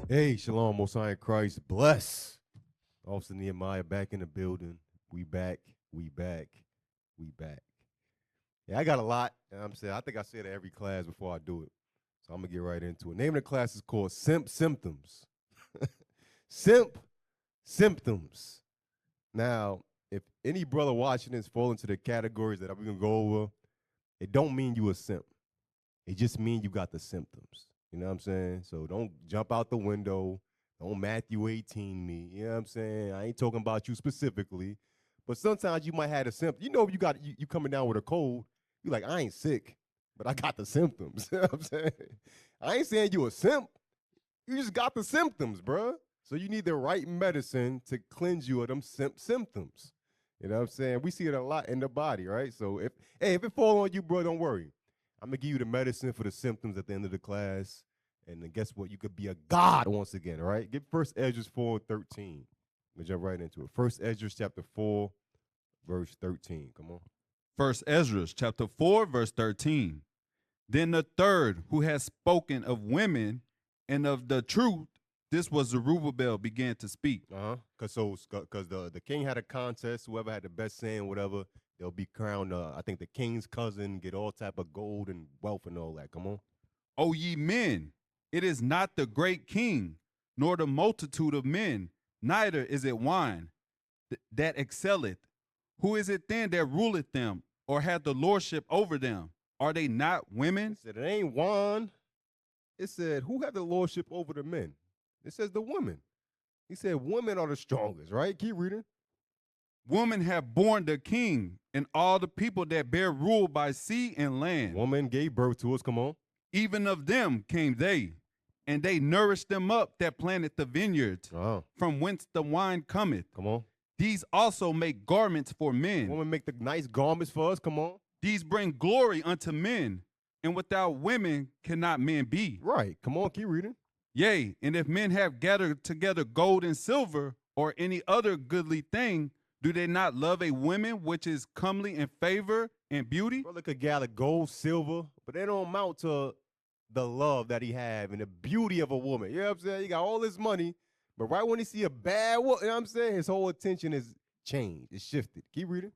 Hey, Shalom, Most High in Christ, bless. Officer Nehemiah back in the building. We back. Yeah, I got a lot. You know what I'm saying? I think I say that every class before I do it. So I'm going to get right into it. Name of the class is called Simp Symptoms. Simp Symptoms. Now, if any brother watching this fall into the categories that I'm going to go over, it don't mean you a simp. It just means you got the symptoms. You know what I'm saying? So don't jump out the window. Don't Matthew 18 me. You know what I'm saying? I ain't talking about you specifically. But sometimes you might have the symptoms. You know, you coming down with a cold. You like, I ain't sick, but I got the symptoms. You know what I'm saying? I ain't saying you a simp. You just got the symptoms, bruh. So you need the right medicine to cleanse you of them symptoms. You know what I'm saying? We see it a lot in the body, right? So if it fall on you, bro, don't worry. I'm going to give you the medicine for the symptoms at the end of the class. And then guess what? You could be a god once again, all right? Get 1 Ezra 4:13. We'll jump right into it. 1 Ezra chapter 4, verse 13. Come on. 1 Ezra chapter 4, verse 13. Then the third, who has spoken of women and of the truth, this was Zerubbabel, began to speak. Because the king had a contest. Whoever had the best saying, whatever, they'll be crowned, I think, the king's cousin, get all type of gold and wealth and all that. Come on. O ye men, it is not the great king, nor the multitude of men, neither is it wine that excelleth. Who is it then that ruleth them, or hath the lordship over them? Are they not women? It said it ain't wine. It said, who have the lordship over the men? It says the women. He said women are the strongest, right? Keep reading. Women have borne the king and all the people that bear rule by sea and land. Woman gave birth to us, come on. Even of them came they, and they nourished them up that planted the vineyards, from whence the wine cometh. Come on. These also make garments for men. Women make the nice garments for us, come on. These bring glory unto men, and without women cannot men be. Right, come on, keep reading. Yea, and if men have gathered together gold and silver, or any other goodly thing, do they not love a woman which is comely in favor and beauty? Brother could gather gold, silver, but they don't amount to the love that he have and the beauty of a woman. You know what I'm saying? He got all this money, but right when he see a bad woman, you know what I'm saying? His whole attention is changed. It's shifted. Keep reading.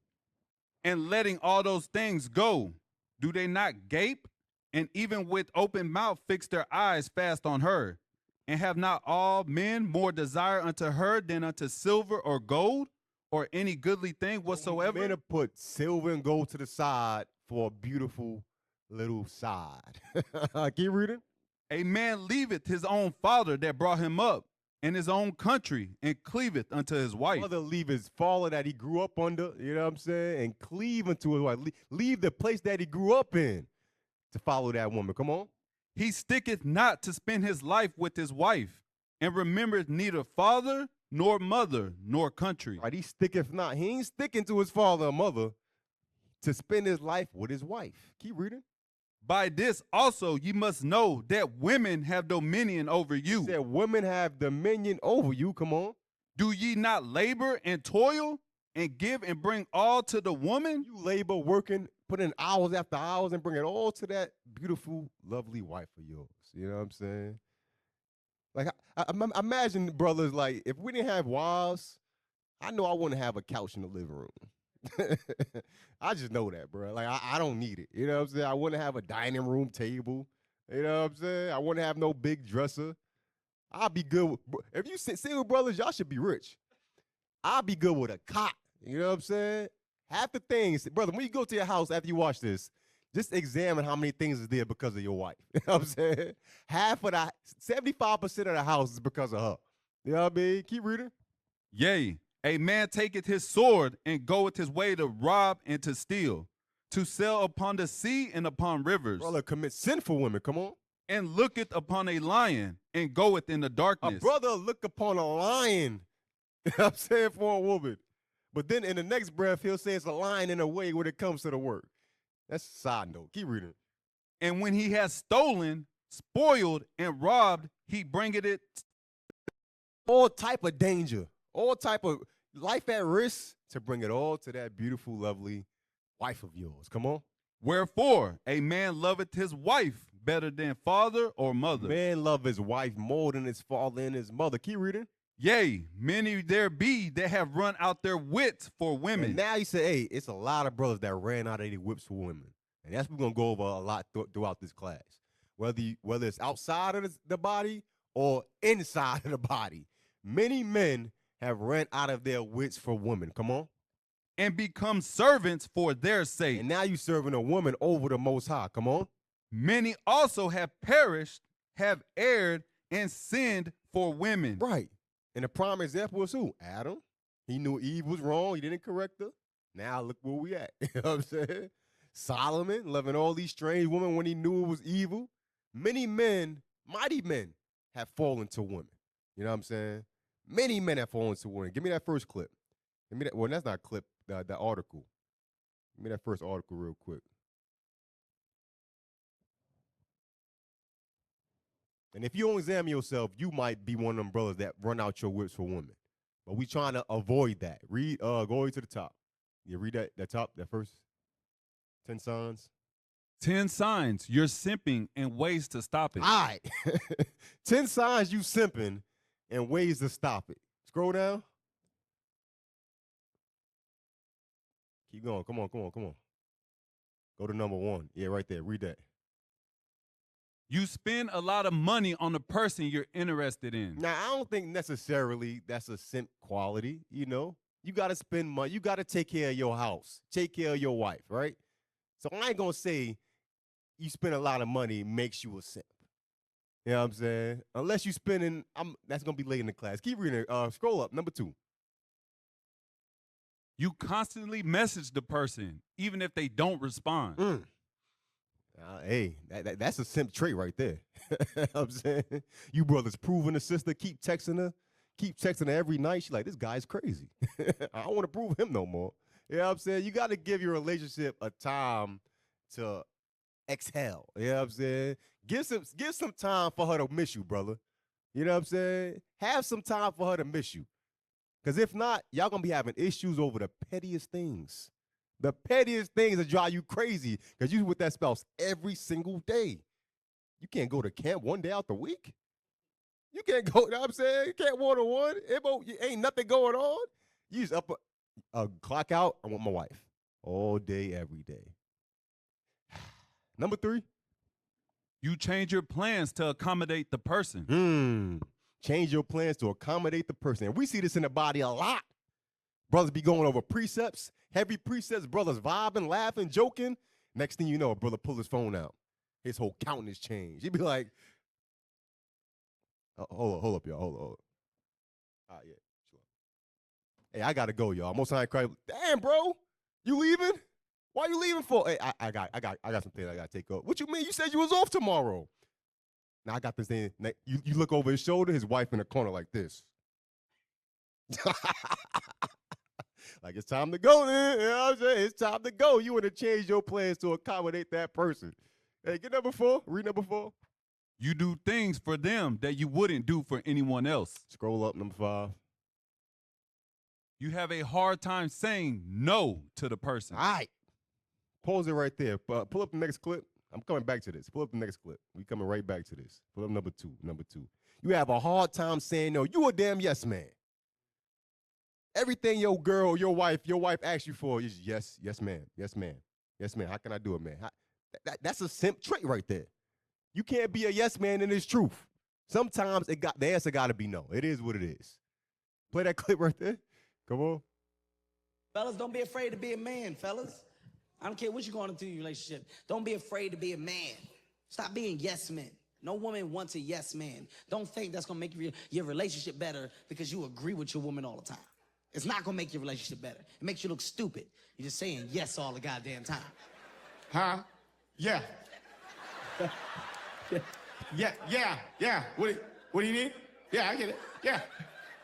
And letting all those things go, do they not gape, and even with open mouth fix their eyes fast on her? And have not all men more desire unto her than unto silver or gold, or any goodly thing whatsoever? Men have put silver and gold to the side for a beautiful little side. Keep reading. A man leaveth his own father that brought him up, and his own country, and cleaveth unto his wife. Brother leave his father that he grew up under, you know what I'm saying, and cleave unto his wife. Leave the place that he grew up in to follow that woman. Come on. He sticketh not to spend his life with his wife, and remembereth neither father, nor mother, nor country. Right, he sticketh not. He ain't sticking to his father or mother to spend his life with his wife. Keep reading. By this also ye must know that women have dominion over you. He said women have dominion over you. Come on. Do ye not labor and toil and give and bring all to the woman? You labor, working, put in hours after hours and bring it all to that beautiful, lovely wife of yours. You know what I'm saying? Like, I imagine brothers, like, if we didn't have wives, I know I wouldn't have a couch in the living room. I just know that, bro. Like, I don't need it. You know what I'm saying? I wouldn't have a dining room table. You know what I'm saying? I wouldn't have no big dresser. I'll be good with, if you single brothers, y'all should be rich. I'll be good with a cot. You know what I'm saying? Half the things, brother, when you go to your house after you watch this, just examine how many things is there because of your wife. You know what I'm saying? 75% of the house is because of her. You know what I mean? Keep reading. Yea, a man taketh his sword and goeth his way to rob and to steal, to sell upon the sea and upon rivers. Brother commit sinful women, come on. And looketh upon a lion and goeth in the darkness. A brother look upon a lion, you know what I'm saying, for a woman. But then in the next breath, he'll say it's a lion in a way when it comes to the work. That's a side note. Keep reading. And when he has stolen, spoiled, and robbed, he bringeth it. All type of danger, all type of life at risk to bring it all to that beautiful, lovely wife of yours. Come on. Wherefore, a man loveth his wife better than father or mother. Man love his wife more than his father and his mother. Keep reading. Yea, many there be that have run out their wits for women. And now you say, hey, it's a lot of brothers that ran out of their whips for women. And that's what we're going to go over a lot throughout this class. Whether it's outside of the body or inside of the body. Many men have ran out of their wits for women. Come on. And become servants for their sake. And now you serving a woman over the Most High. Come on. Many also have perished, have erred, and sinned for women. Right. And the prime example is who? Adam. He knew Eve was wrong. He didn't correct her. Now look where we at. You know what I'm saying? Solomon, loving all these strange women when he knew it was evil. Many men, mighty men, have fallen to women. You know what I'm saying? Many men have fallen to women. Give me that first clip. Give me that. Well, that's not a clip, the article. Give me that first article real quick. And if you don't examine yourself, you might be one of them brothers that run out your whips for women. But we trying to avoid that. Read, go to the top. You read that top, that first 10 signs. 10 signs you're simping and ways to stop it. All right. 10 signs you simping and ways to stop it. Scroll down. Keep going. Come on. Go to number 1. Yeah, right there. Read that. You spend a lot of money on the person you're interested in. Now, I don't think necessarily that's a simp quality, you know. You got to spend money. You got to take care of your house. Take care of your wife, right? So I ain't going to say you spend a lot of money makes you a simp. You know what I'm saying? Unless you spending, that's going to be late in the class. Keep reading. Scroll up. Number 2. You constantly message the person, even if they don't respond. Hey, that's a simp trait right there. You know what I'm saying? You brothers proving the sister, keep texting her every night. She's like, this guy's crazy. I don't want to prove him no more. You know what I'm saying? You got to give your relationship a time to exhale. You know what I'm saying? Give some time for her to miss you, brother. You know what I'm saying? Have some time for her to miss you. Because if not, y'all going to be having issues over the pettiest things. The pettiest things that drive you crazy because you with that spouse every single day. You can't go to camp one day out the week. You can't go, you know what I'm saying? You can't one-on-one. Ain't nothing going on. You just up clock out, I want my wife. All day, every day. Number 3. You change your plans to accommodate the person. Change your plans to accommodate the person. And we see this in the body a lot. Brothers be going over precepts, heavy precepts, brothers vibing, laughing, joking. Next thing you know, a brother pull his phone out. His whole countenance changed. He'd be like, hold up, y'all. Hold up. All right, yeah. Sure. Hey, I gotta go, y'all. Most of the time I cry, damn, bro, you leaving? Why you leaving for? Hey, I got some things I gotta take off. What you mean? You said you was off tomorrow. Now I got this thing. You look over his shoulder, his wife in the corner like this. Like, it's time to go, then. You know what I'm saying? It's time to go. You want to change your plans to accommodate that person. Hey, get number 4. Read number 4. You do things for them that you wouldn't do for anyone else. Scroll up, number 5. You have a hard time saying no to the person. All right. Pause it right there. Pull up the next clip. I'm coming back to this. Pull up the next clip. We coming right back to this. Pull up number 2. Number 2. You have a hard time saying no. You a damn yes man. Everything your girl, your wife asks you for is yes, ma'am, yes, ma'am, yes, ma'am. How can I do it, man? That's a simp trait right there. You can't be a yes man in this truth. Sometimes the answer got to be no. It is what it is. Play that clip right there. Come on. Fellas, don't be afraid to be a man, fellas. I don't care what you're going into your relationship. Don't be afraid to be a man. Stop being yes men. No woman wants a yes man. Don't think that's going to make your relationship better because you agree with your woman all the time. It's not going to make your relationship better. It makes you look stupid. You're just saying yes all the goddamn time. Huh? Yeah. Yeah. What do you need? Yeah, I get it. Yeah.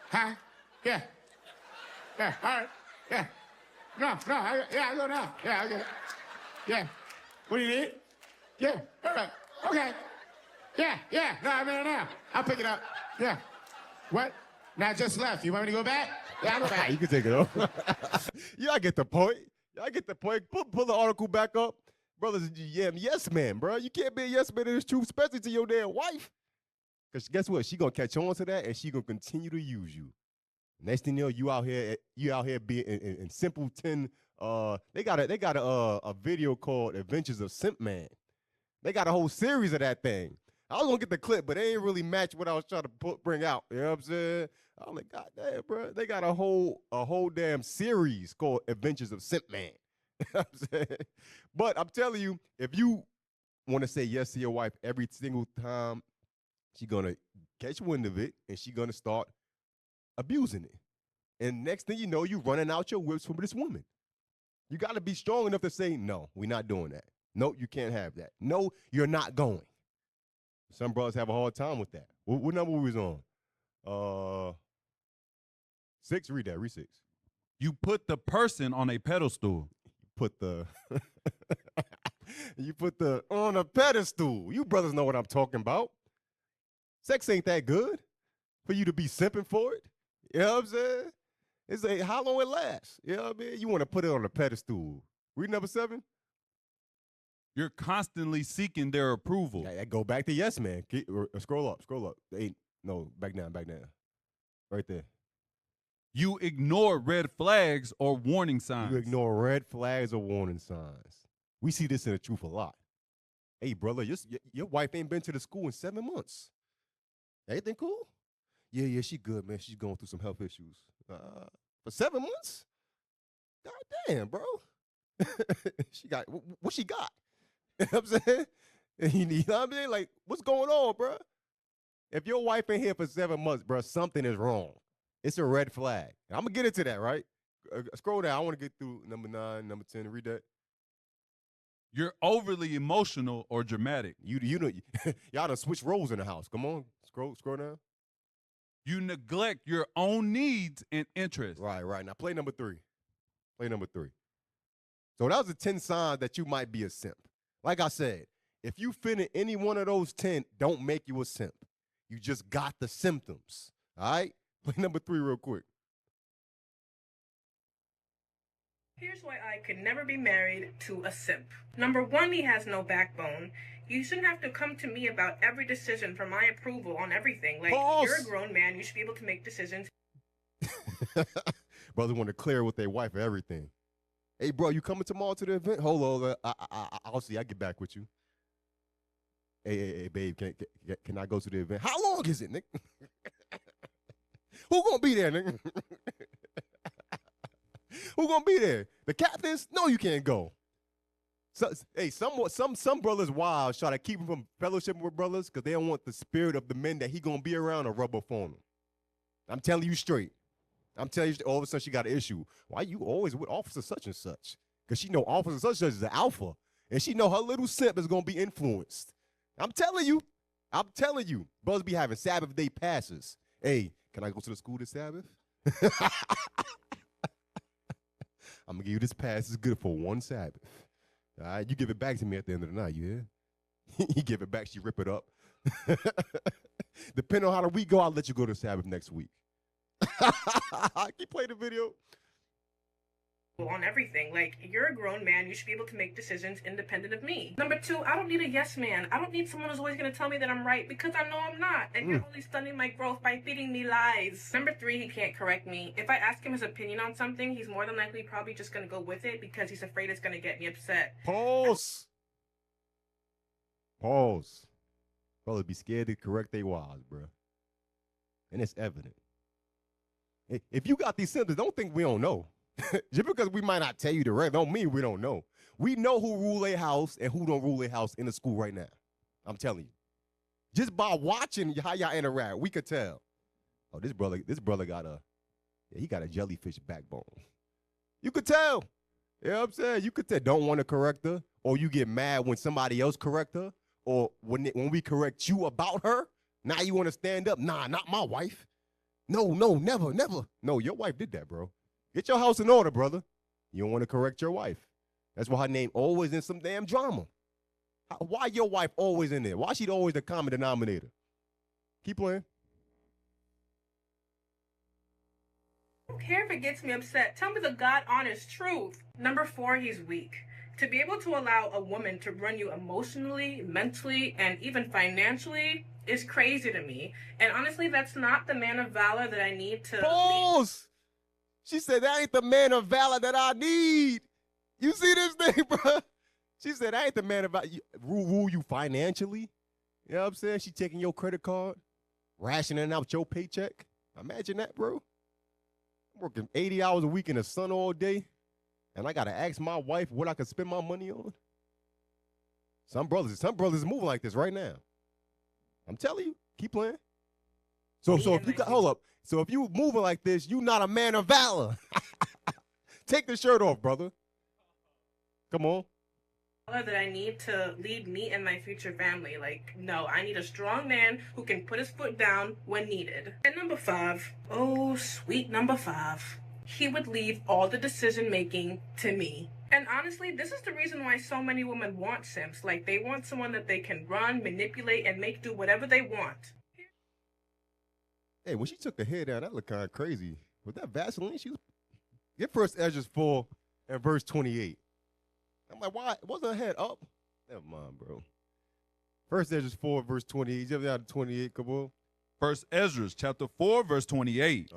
Huh? Yeah. Yeah, all right. Yeah. No, I go now. Yeah, I get it. Yeah. What do you need? Yeah. All right. Okay. Yeah. No, I'm there now. I'll pick it up. Yeah. What? Now I just left. You want me to go back? Yeah, I'll go back. You can take it off. Y'all get the point. Pull the article back up. Brothers, yes man, bro. You can't be a yes man in this truth, especially to your damn wife. Because guess what? She gonna catch on to that and she gonna continue to use you. Next thing you know, you out here being in simpleton. They got a video called Adventures of Simp Man. They got a whole series of that thing. I was gonna get the clip, but they ain't really match what I was trying to bring out. You know what I'm saying? I'm like, God damn, bro. They got a whole damn series called Adventures of Simp Man. You know what I'm saying? But I'm telling you, if you want to say yes to your wife every single time, she's gonna catch wind of it and she's gonna start abusing it. And next thing you know, you running out your whips from this woman. You gotta be strong enough to say, no, we're not doing that. No, you can't have that. No, you're not going. Some brothers have a hard time with that. What number we was on? 6, read 6. You put the person on a pedestal. You put the on a pedestal. You brothers know what I'm talking about. Sex ain't that good for you to be simping for it. You know what I'm saying? It's like how long it lasts. You know what I mean? You want to put it on a pedestal. Read number 7. You're constantly seeking their approval. Yeah, go back to yes, man. Scroll up. 8. No, back down. Right there. You ignore red flags or warning signs. You ignore red flags or warning signs. We see this in the truth a lot. Hey, brother, your wife ain't been to the school in 7 months. Everything cool? Yeah, she good, man. She's going through some health issues. For 7 months? God damn, bro. She got, what she got? You know what I'm saying? You know what I mean? Like, what's going on, bro? If your wife ain't here for 7 months, bro, something is wrong. It's a red flag. I'm going to get into that, right? Scroll down. I want to get through number 9, number 10. Read that. You're overly emotional or dramatic. You know, y'all done switch roles in the house. Come on. Scroll down. You neglect your own needs and interests. Right. Now play number 3. So that was the 10 signs that you might be a simp. Like I said, if you fit in any one of those 10, don't make you a simp. You just got the symptoms. All right? Play number 3 real quick. Here's why I could never be married to a simp. Number 1, he has no backbone. You shouldn't have to come to me about every decision for my approval on everything. Like, Pause. You're a grown man. You should be able to make decisions. Brothers want to clear with their wife for everything. Hey, bro, you coming tomorrow to the event? Hold on. I'll see. I'll get back with you. Hey, babe, can I go to the event? How long is it, nigga? Who gonna be there, nigga? Who gonna be there? The captains? No, you can't go. So, hey, some brothers' wives try to keep him from fellowshipping with brothers because they don't want the spirit of the men that he gonna be around to rub off on them. I'm telling you straight. All of a sudden she got an issue. Why you always with officer such and such? Because she know officer such and such is the alpha, and she know her little simp is gonna be influenced. I'm telling you. Brothers be having Sabbath day passes. Hey, can I go to the school this Sabbath? I'm gonna give you this pass. It's good for one Sabbath. All right, you give it back to me at the end of the night, you hear? You give it back, she rip it up. Depending on how the week go, I'll let you go to Sabbath next week. Keep playing the video. On everything. Like, you're a grown man. You should be able to make decisions independent of me. Number 2, I don't need a yes man. I don't need someone who's always going to tell me that I'm right because I know I'm not. And you're only stunning my growth by feeding me lies. Number 3, he can't correct me. If I ask him his opinion on something, he's more than likely probably just going to go with it because he's afraid it's going to get me upset. Pause. Brothers be scared to correct their wives, bro. And it's evident. If you got these symptoms, don't think we don't know. Just because we might not tell you the right don't mean we don't know. We know who rule a house and who don't rule a house in the school right now. I'm telling you. Just by watching how y'all interact, we could tell. Oh, this brother got he got a jellyfish backbone. You could tell. You know what I'm saying? You could tell. Don't want to correct her, or you get mad when somebody else correct her, or when we correct you about her. Now you want to stand up. Nah, not my wife. No, never. No, your wife did that, bro. Get your house in order, brother. You don't want to correct your wife. That's why her name always in some damn drama. Why your wife always in there? Why she always the common denominator? Keep playing. I don't care if it gets me upset. Tell me the God honest truth. Number 4, he's weak. To be able to allow a woman to run you emotionally, mentally, and even financially is crazy to me. And honestly, that's not the man of valor that I need to Pause. She said, that ain't the man of valor that I need. You see this thing, bro? She said, that ain't the man of valor. Rule you financially. You know what I'm saying? She taking your credit card, rationing out your paycheck. Imagine that, bro. I'm working 80 hours a week in the sun all day, and I got to ask my wife what I can spend my money on. Some brothers moving like this right now. I'm telling you, keep playing. So if you got, hold up. So if you moving like this, you not a man of valor. Take the shirt off, brother. Come on. that I need to lead me and my future family. Like, no, I need a strong man who can put his foot down when needed. And number 5, oh, sweet number 5, he would leave all the decision making to me. And honestly, this is the reason why so many women want simps. Like, they want someone that they can run, manipulate, and make do whatever they want. Hey, when she took her hair down, that looked kind of crazy. Was that Vaseline? She was. Get First Ezra 4 and verse 28. I'm like, why? Wasn't her head up? Never mind, bro. First Ezra 4 verse 28. You ever got 28? Come on. First Ezra chapter 4 verse 28.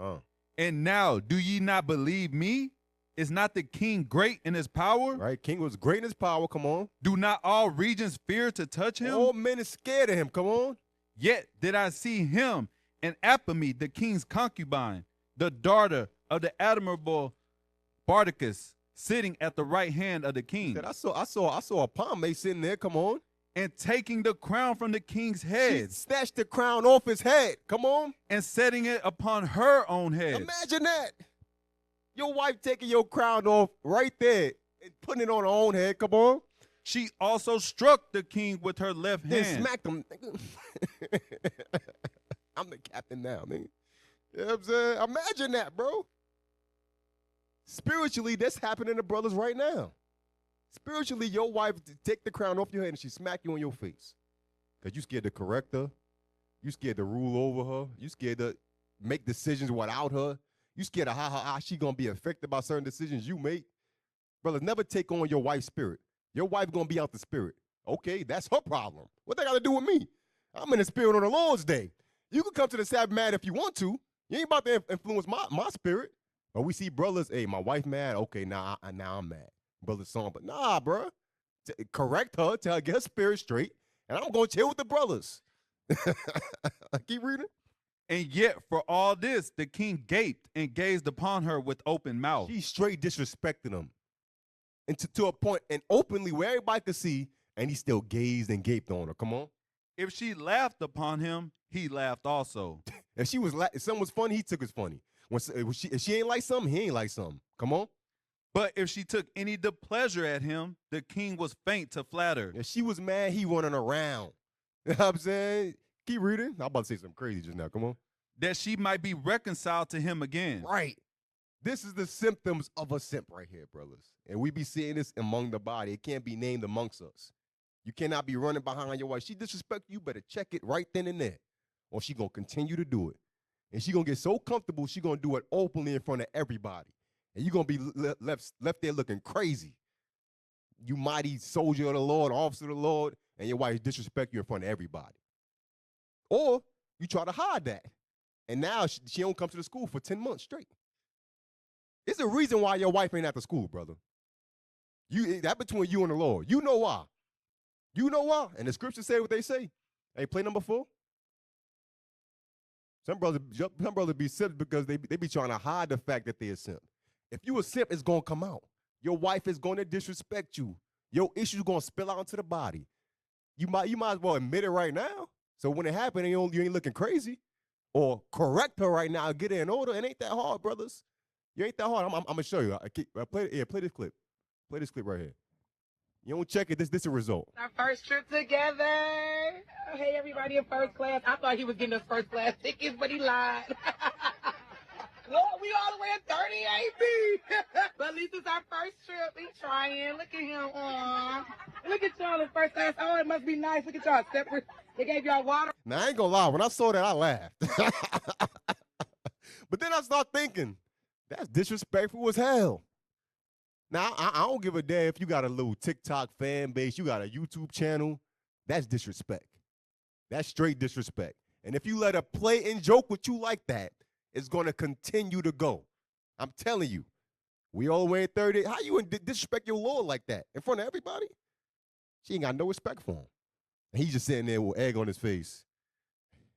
And now, do ye not believe me? Is not the king great in his power? Right, king was great in his power. Come on. Do not all regions fear to touch him? All men is scared of him. Come on. Yet did I see him and Apame, the king's concubine, the daughter of the admirable Bardicus, sitting at the right hand of the king. I saw a pomade sitting there. Come on. And taking the crown from the king's head. She snatched the crown off his head. Come on. And setting it upon her own head. Imagine that. Your wife taking your crown off right there and putting it on her own head. Come on. She also struck the king with her left hand. Then smacked him. I'm the captain now, man. You know what I'm saying? Imagine that, bro. Spiritually, that's happening to brothers right now. Spiritually, your wife take the crown off your head and she smack you in your face. Because you scared to correct her. You scared to rule over her. You scared to make decisions without her. You scared of how she going to be affected by certain decisions you make. Brothers, never take on your wife's spirit. Your wife going to be out the spirit. Okay, that's her problem. What they got to do with me? I'm in the spirit on the Lord's day. You can come to the Sabbath mad if you want to. You ain't about to influence my spirit. But we see brothers, hey, my wife mad. Okay, now I'm mad. Brother song, but nah, bro. Correct her, tell her, get her spirit straight, and I'm going to chill with the brothers. Keep reading. And yet, for all this, the king gaped and gazed upon her with open mouth. She straight disrespected him. And to a point, and openly where everybody could see, and he still gazed and gaped on her. Come on. If she laughed upon him, he laughed also. If something was funny, he took it funny. If she ain't like something, he ain't like something. Come on. But if she took any displeasure at him, the king was faint to flatter. If she was mad, he running around. You know what I'm saying? Keep reading. I'm about to say something crazy just now. Come on. That she might be reconciled to him again. Right. This is the symptoms of a simp right here, brothers. And we be seeing this among the body. It can't be named amongst us. You cannot be running behind your wife. She disrespect you, better check it right then and there. Or she going to continue to do it. And she going to get so comfortable, she going to do it openly in front of everybody. And you're going to be left there looking crazy. You mighty soldier of the Lord, officer of the Lord, and your wife disrespect you in front of everybody. Or you try to hide that. And now she don't come to the school for 10 months straight. It's a reason why your wife ain't at the school, brother. That between you and the Lord. You know why. You know why. And the scriptures say what they say. Hey, play number 4. Some brothers be simps because they be trying to hide the fact that they're a simp. If you a simp, it's going to come out. Your wife is going to disrespect you. Your issues going to spill out into the body. You might as well admit it right now. So when it happens, you ain't looking crazy. Or correct her right now and get her in order. It ain't that hard, brothers. You ain't that hard. I'm going to show you. Play this clip. Play this clip right here. You don't check it. This is a result. Our first trip together. Oh, hey, everybody in first class. I thought he was getting us first class tickets, but he lied. Lord, we all the way at 38, B. But at least it's our first trip. We trying. Look at him. Aw. Look at y'all in first class. Oh, it must be nice. Look at y'all separate. They gave y'all water. Now, I ain't gonna lie. When I saw that, I laughed. But then I start thinking, that's disrespectful as hell. Now, I don't give a damn if you got a little TikTok fan base, you got a YouTube channel. That's disrespect. That's straight disrespect. And if you let her play and joke with you like that, it's going to continue to go. I'm telling you. We all the way at 30. How you disrespect your Lord like that in front of everybody? She ain't got no respect for him. And he's just sitting there with egg on his face.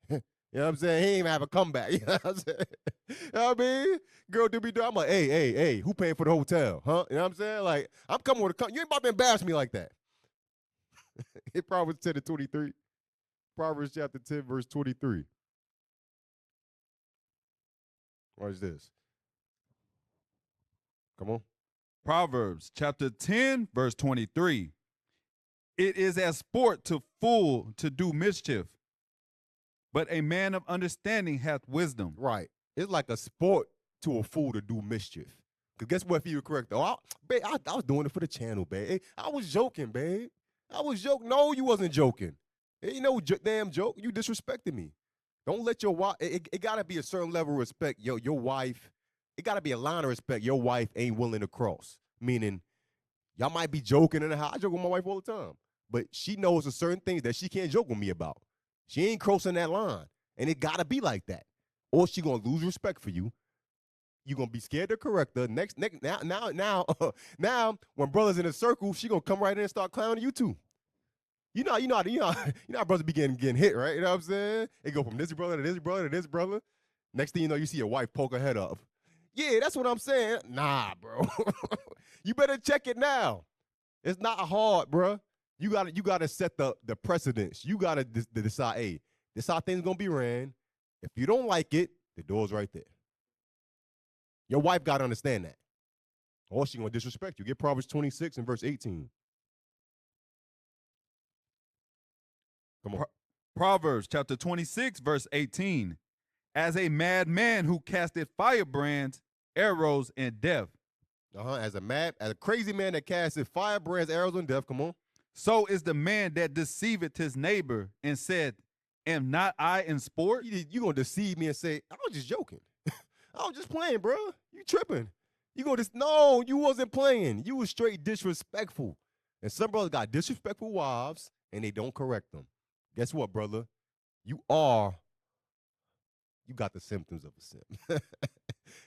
You know what I'm saying? He ain't even have a comeback. You know what I'm saying? You know what I mean? Girl, do be doing. I'm like, hey, who paying for the hotel? Huh? You know what I'm saying? Like, I'm coming with a you ain't about to embarrass me like that. It Proverbs 10 to 23. Proverbs chapter 10, verse 23. What is this? Come on. Proverbs chapter 10, verse 23. It is as sport to fool to do mischief, but a man of understanding hath wisdom. Right. It's like a sport to a fool to do mischief. Because guess what, if you were correct? Oh, I was doing it for the channel, babe. I was joking, babe. I was joking. No, you wasn't joking. Ain't no damn joke. You disrespected me. Don't let your wife, it got to be a certain level of respect. Yo, your wife, it got to be a line of respect your wife ain't willing to cross. Meaning, y'all might be joking in the house. I joke with my wife all the time. But she knows a certain things that she can't joke with me about. She ain't crossing that line. And it got to be like that. Or she going to lose respect for you. You going to be scared to correct her. Now, when brothers in a circle, she going to come right in and start clowning you too. You know how brothers be getting hit, right? You know what I'm saying? It go from this brother to this brother to this brother. Next thing you know, you see your wife poke her head up. Yeah, that's what I'm saying. Nah, bro. You better check it now. It's not hard, bro. You gotta set the precedence. You gotta decide, hey, this how things gonna be ran. If you don't like it, the door's right there. Your wife gotta understand that. Or she gonna disrespect you. Get Proverbs 26 and verse 18. Come on. Proverbs chapter 26, verse 18. As a madman who casteth firebrands, arrows, and death. As a crazy man that casteth firebrands, arrows, and death. Come on. So is the man that deceiveth his neighbor and said, am not I in sport? You gonna deceive me and say, I was just joking. I was just playing, bro. You tripping. No, you wasn't playing. You was straight disrespectful. And some brothers got disrespectful wives and they don't correct them. Guess what, brother? You got the symptoms of a simp.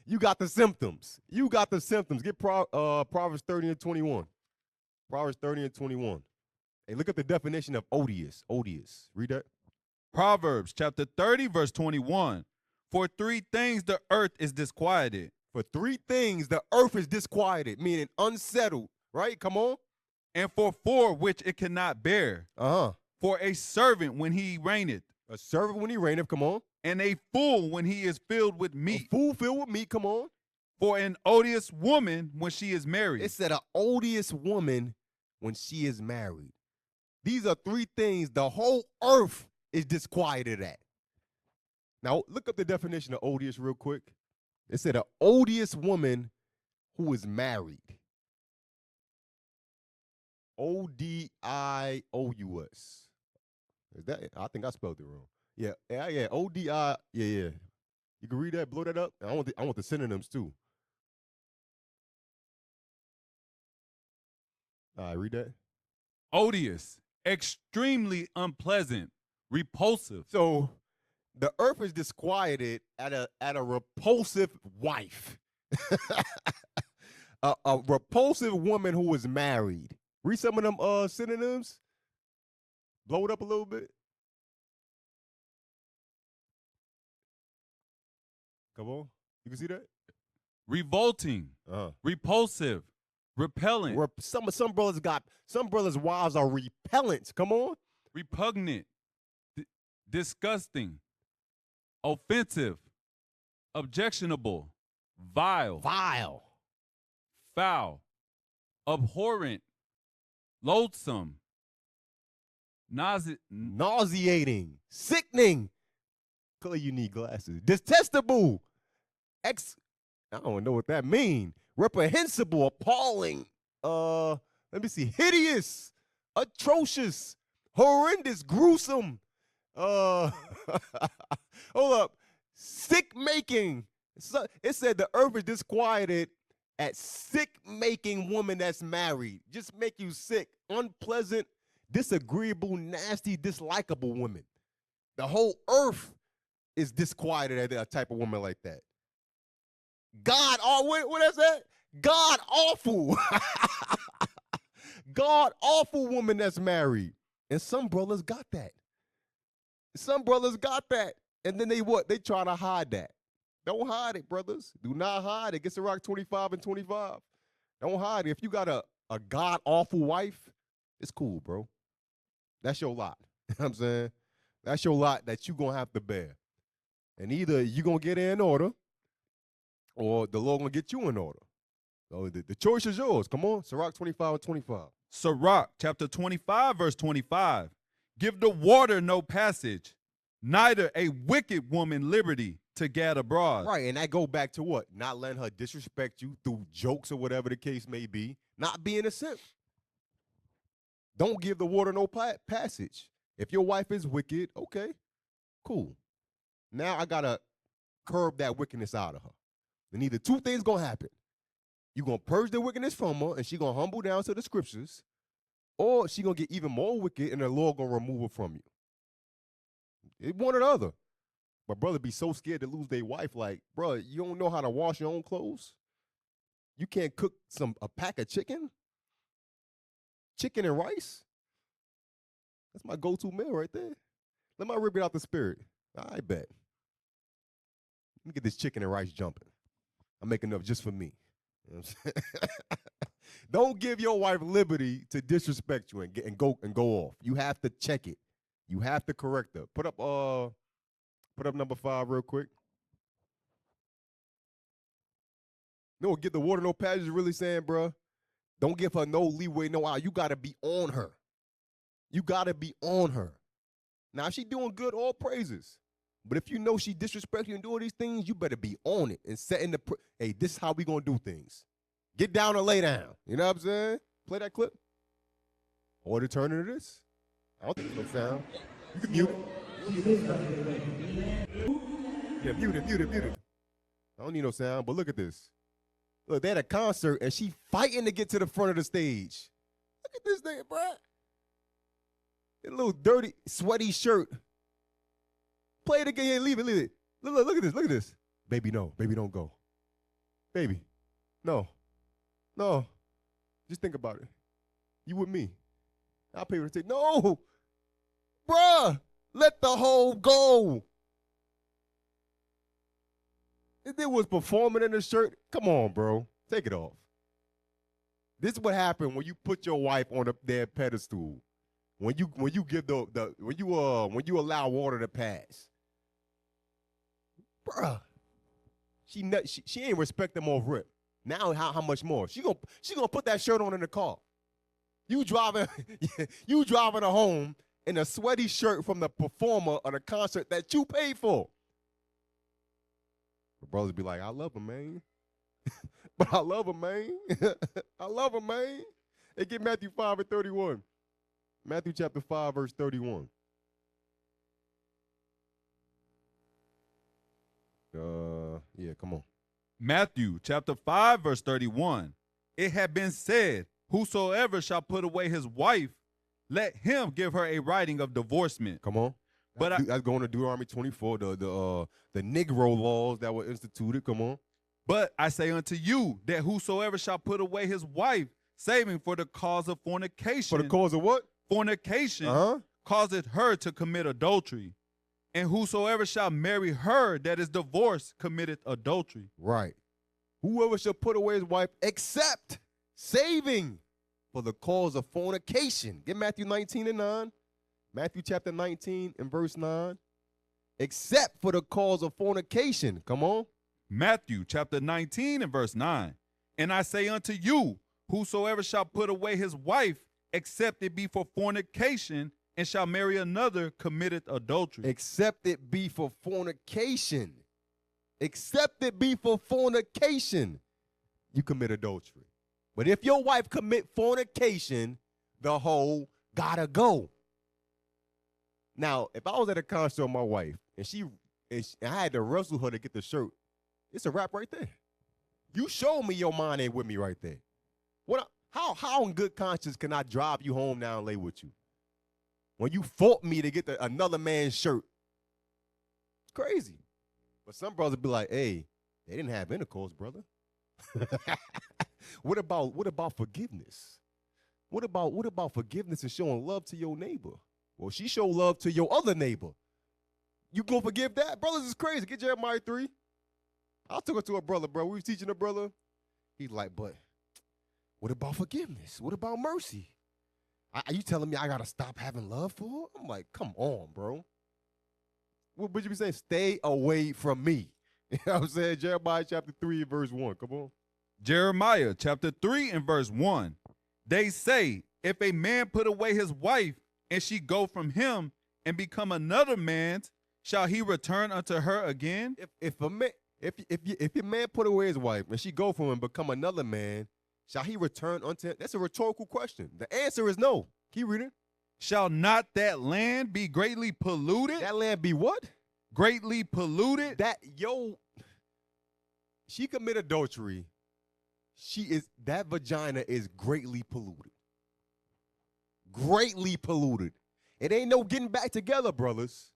You got the symptoms. You got the symptoms. Get Proverbs 30 and 21. Proverbs 30 and 21. Hey, look at the definition of odious. Odious. Read that. Proverbs chapter 30, verse 21. For 3 things the earth is disquieted. For 3 things the earth is disquieted, meaning unsettled, right? Come on. And for 4 which it cannot bear. For a servant when he reigneth. A servant when he reigneth, come on. And a fool when he is filled with meat. A fool filled with meat, come on. For an odious woman when she is married. It said an odious woman when she is married. These are 3 things the whole earth is disquieted at. Now, look up the definition of odious real quick. It said an odious woman who is married. Odious. Is that it? I think I spelled it wrong. Yeah. ODI. Yeah. You can read that, blow that up. I want the synonyms too. All right, read that. Odious, extremely unpleasant, repulsive. So the earth is disquieted at a repulsive wife. a repulsive woman who is married. Read some of them synonyms. Blow it up a little bit. Come on. You can see that? Revolting, repulsive, repellent. Some brothers' wives are repellent. Come on. Repugnant, disgusting, offensive, objectionable, vile, foul, abhorrent, loathsome, nauseating, sickening. Clearly you need glasses. Detestable, I don't know what that mean. Reprehensible, appalling. Let me see. Hideous, atrocious, horrendous, gruesome. Hold up. Sick making. So, it said the earth is disquieted at sick making woman that's married. Just make you sick, unpleasant, disagreeable, nasty, dislikable women. The whole earth is disquieted at a type of woman like that. God, what is that? God awful. God awful woman that's married. And some brothers got that. Some brothers got that. And then they what? They try to hide that. Don't hide it, brothers. Do not hide it. Get Sirach 25 and 25. Don't hide it. If you got a God awful wife, it's cool, bro. That's your lot. You know what I'm saying? That's your lot that you're going to have to bear. And either you're going to get in order or the Lord going to get you in order. So the choice is yours. Come on. Sirach 25 and 25. Sirach chapter 25, verse 25. Give the water no passage, neither a wicked woman liberty to gad abroad. Right, and that go back to what? Not letting her disrespect you through jokes or whatever the case may be. Not being a simp. Don't give the water no passage. If your wife is wicked, okay, cool. Now I got to curb that wickedness out of her. Then either two things going to happen. You're going to purge the wickedness from her, and she's going to humble down to the scriptures, or she's going to get even more wicked, and the Lord going to remove her from you. It one or the other. But brother be so scared to lose their wife, like, bro, you don't know how to wash your own clothes? You can't cook a pack of chicken? Chicken and rice? That's my go-to meal right there. Let my rib it out the spirit. I bet. Let me get this chicken and rice jumping. I'm making enough just for me. You know what I'm saying? Don't give your wife liberty to disrespect you and go off. You have to check it. You have to correct her. Put up number 5 real quick. No, get the water, no passage is really saying, bro, don't give her no leeway, no out. You got to be on her. You got to be on her. Now, if she doing good, all praises. But if you know she disrespecting you and doing these things, you better be on it and setting hey, this is how we going to do things. Get down or lay down. You know what I'm saying? Play that clip. Or to turn into this. I don't think it's no sound. You can mute it. Yeah, mute it. I don't need no sound, but look at this. Look, they had a concert, and she fighting to get to the front of the stage. Look at this thing, bro. A little dirty, sweaty shirt. Play it again, leave it. Look at this. Baby, no. Baby, don't go. Baby, no. Just think about it. You with me. I'll pay for the ticket. No. Bruh, let the whole go. If it was performing in the shirt, come on, bro. Take it off. This is what happened when you put your wife on their pedestal. When you give when you allow water to pass. Bruh. She ain't respect them off rip. Now how much more? She gonna put that shirt on in the car. You driving her home in a sweaty shirt from the performer of the concert that you paid for. The brothers be like, I love her, man. But I love her, man. I love her, man. They get Matthew 5 and 31. Matthew chapter 5, verse 31. Yeah, come on. Matthew chapter 5, verse 31. It had been said, whosoever shall put away his wife, let him give her a writing of divorcement. Come on. But that's going to Deuteronomy 24, the Negro laws that were instituted. Come on. But I say unto you that whosoever shall put away his wife, saving for the cause of fornication. For the cause of what? Fornication causeth her to commit adultery. And whosoever shall marry her that is divorced committeth adultery. Right. Whoever shall put away his wife except saving for the cause of fornication. Get Matthew 19 and 9. Matthew chapter 19 and verse 9. Except for the cause of fornication. Come on. Matthew chapter 19 and verse 9. And I say unto you, whosoever shall put away his wife, except it be for fornication, and shall marry another, committeth adultery. Except it be for fornication. except it be for fornication, you commit adultery. But if your wife commit fornication, the hoe gotta go. Now, if I was at a concert with my wife and I had to wrestle her to get the shirt, it's a wrap right there. You show me your mind ain't with me right there. How in good conscience can I drive you home now and lay with you? When you fought me to get another man's shirt. It's crazy. But some brothers be like, hey, they didn't have intercourse, brother. What about forgiveness? What about forgiveness and showing love to your neighbor? Well, she showed love to your other neighbor. You gonna forgive that? Brothers is crazy. Get Jeremiah 3. I took her to a brother, bro. We was teaching a brother. He's like, but what about forgiveness? What about mercy? Are you telling me I gotta stop having love for her? I'm like, come on, bro. What would you be saying? Stay away from me. You know what I'm saying? Jeremiah chapter 3 verse 1. Come on. Jeremiah chapter 3 and verse 1. They say, if a man put away his wife and she go from him and become another man's, shall he return unto her again? If your man put away his wife and she go from him and become another man, shall he return unto him? That's a rhetorical question. The answer is no. Keep reading. Shall not that land be greatly polluted? That land be what? Greatly polluted? She commit adultery. That vagina is greatly polluted. Greatly polluted. It ain't no getting back together, brothers.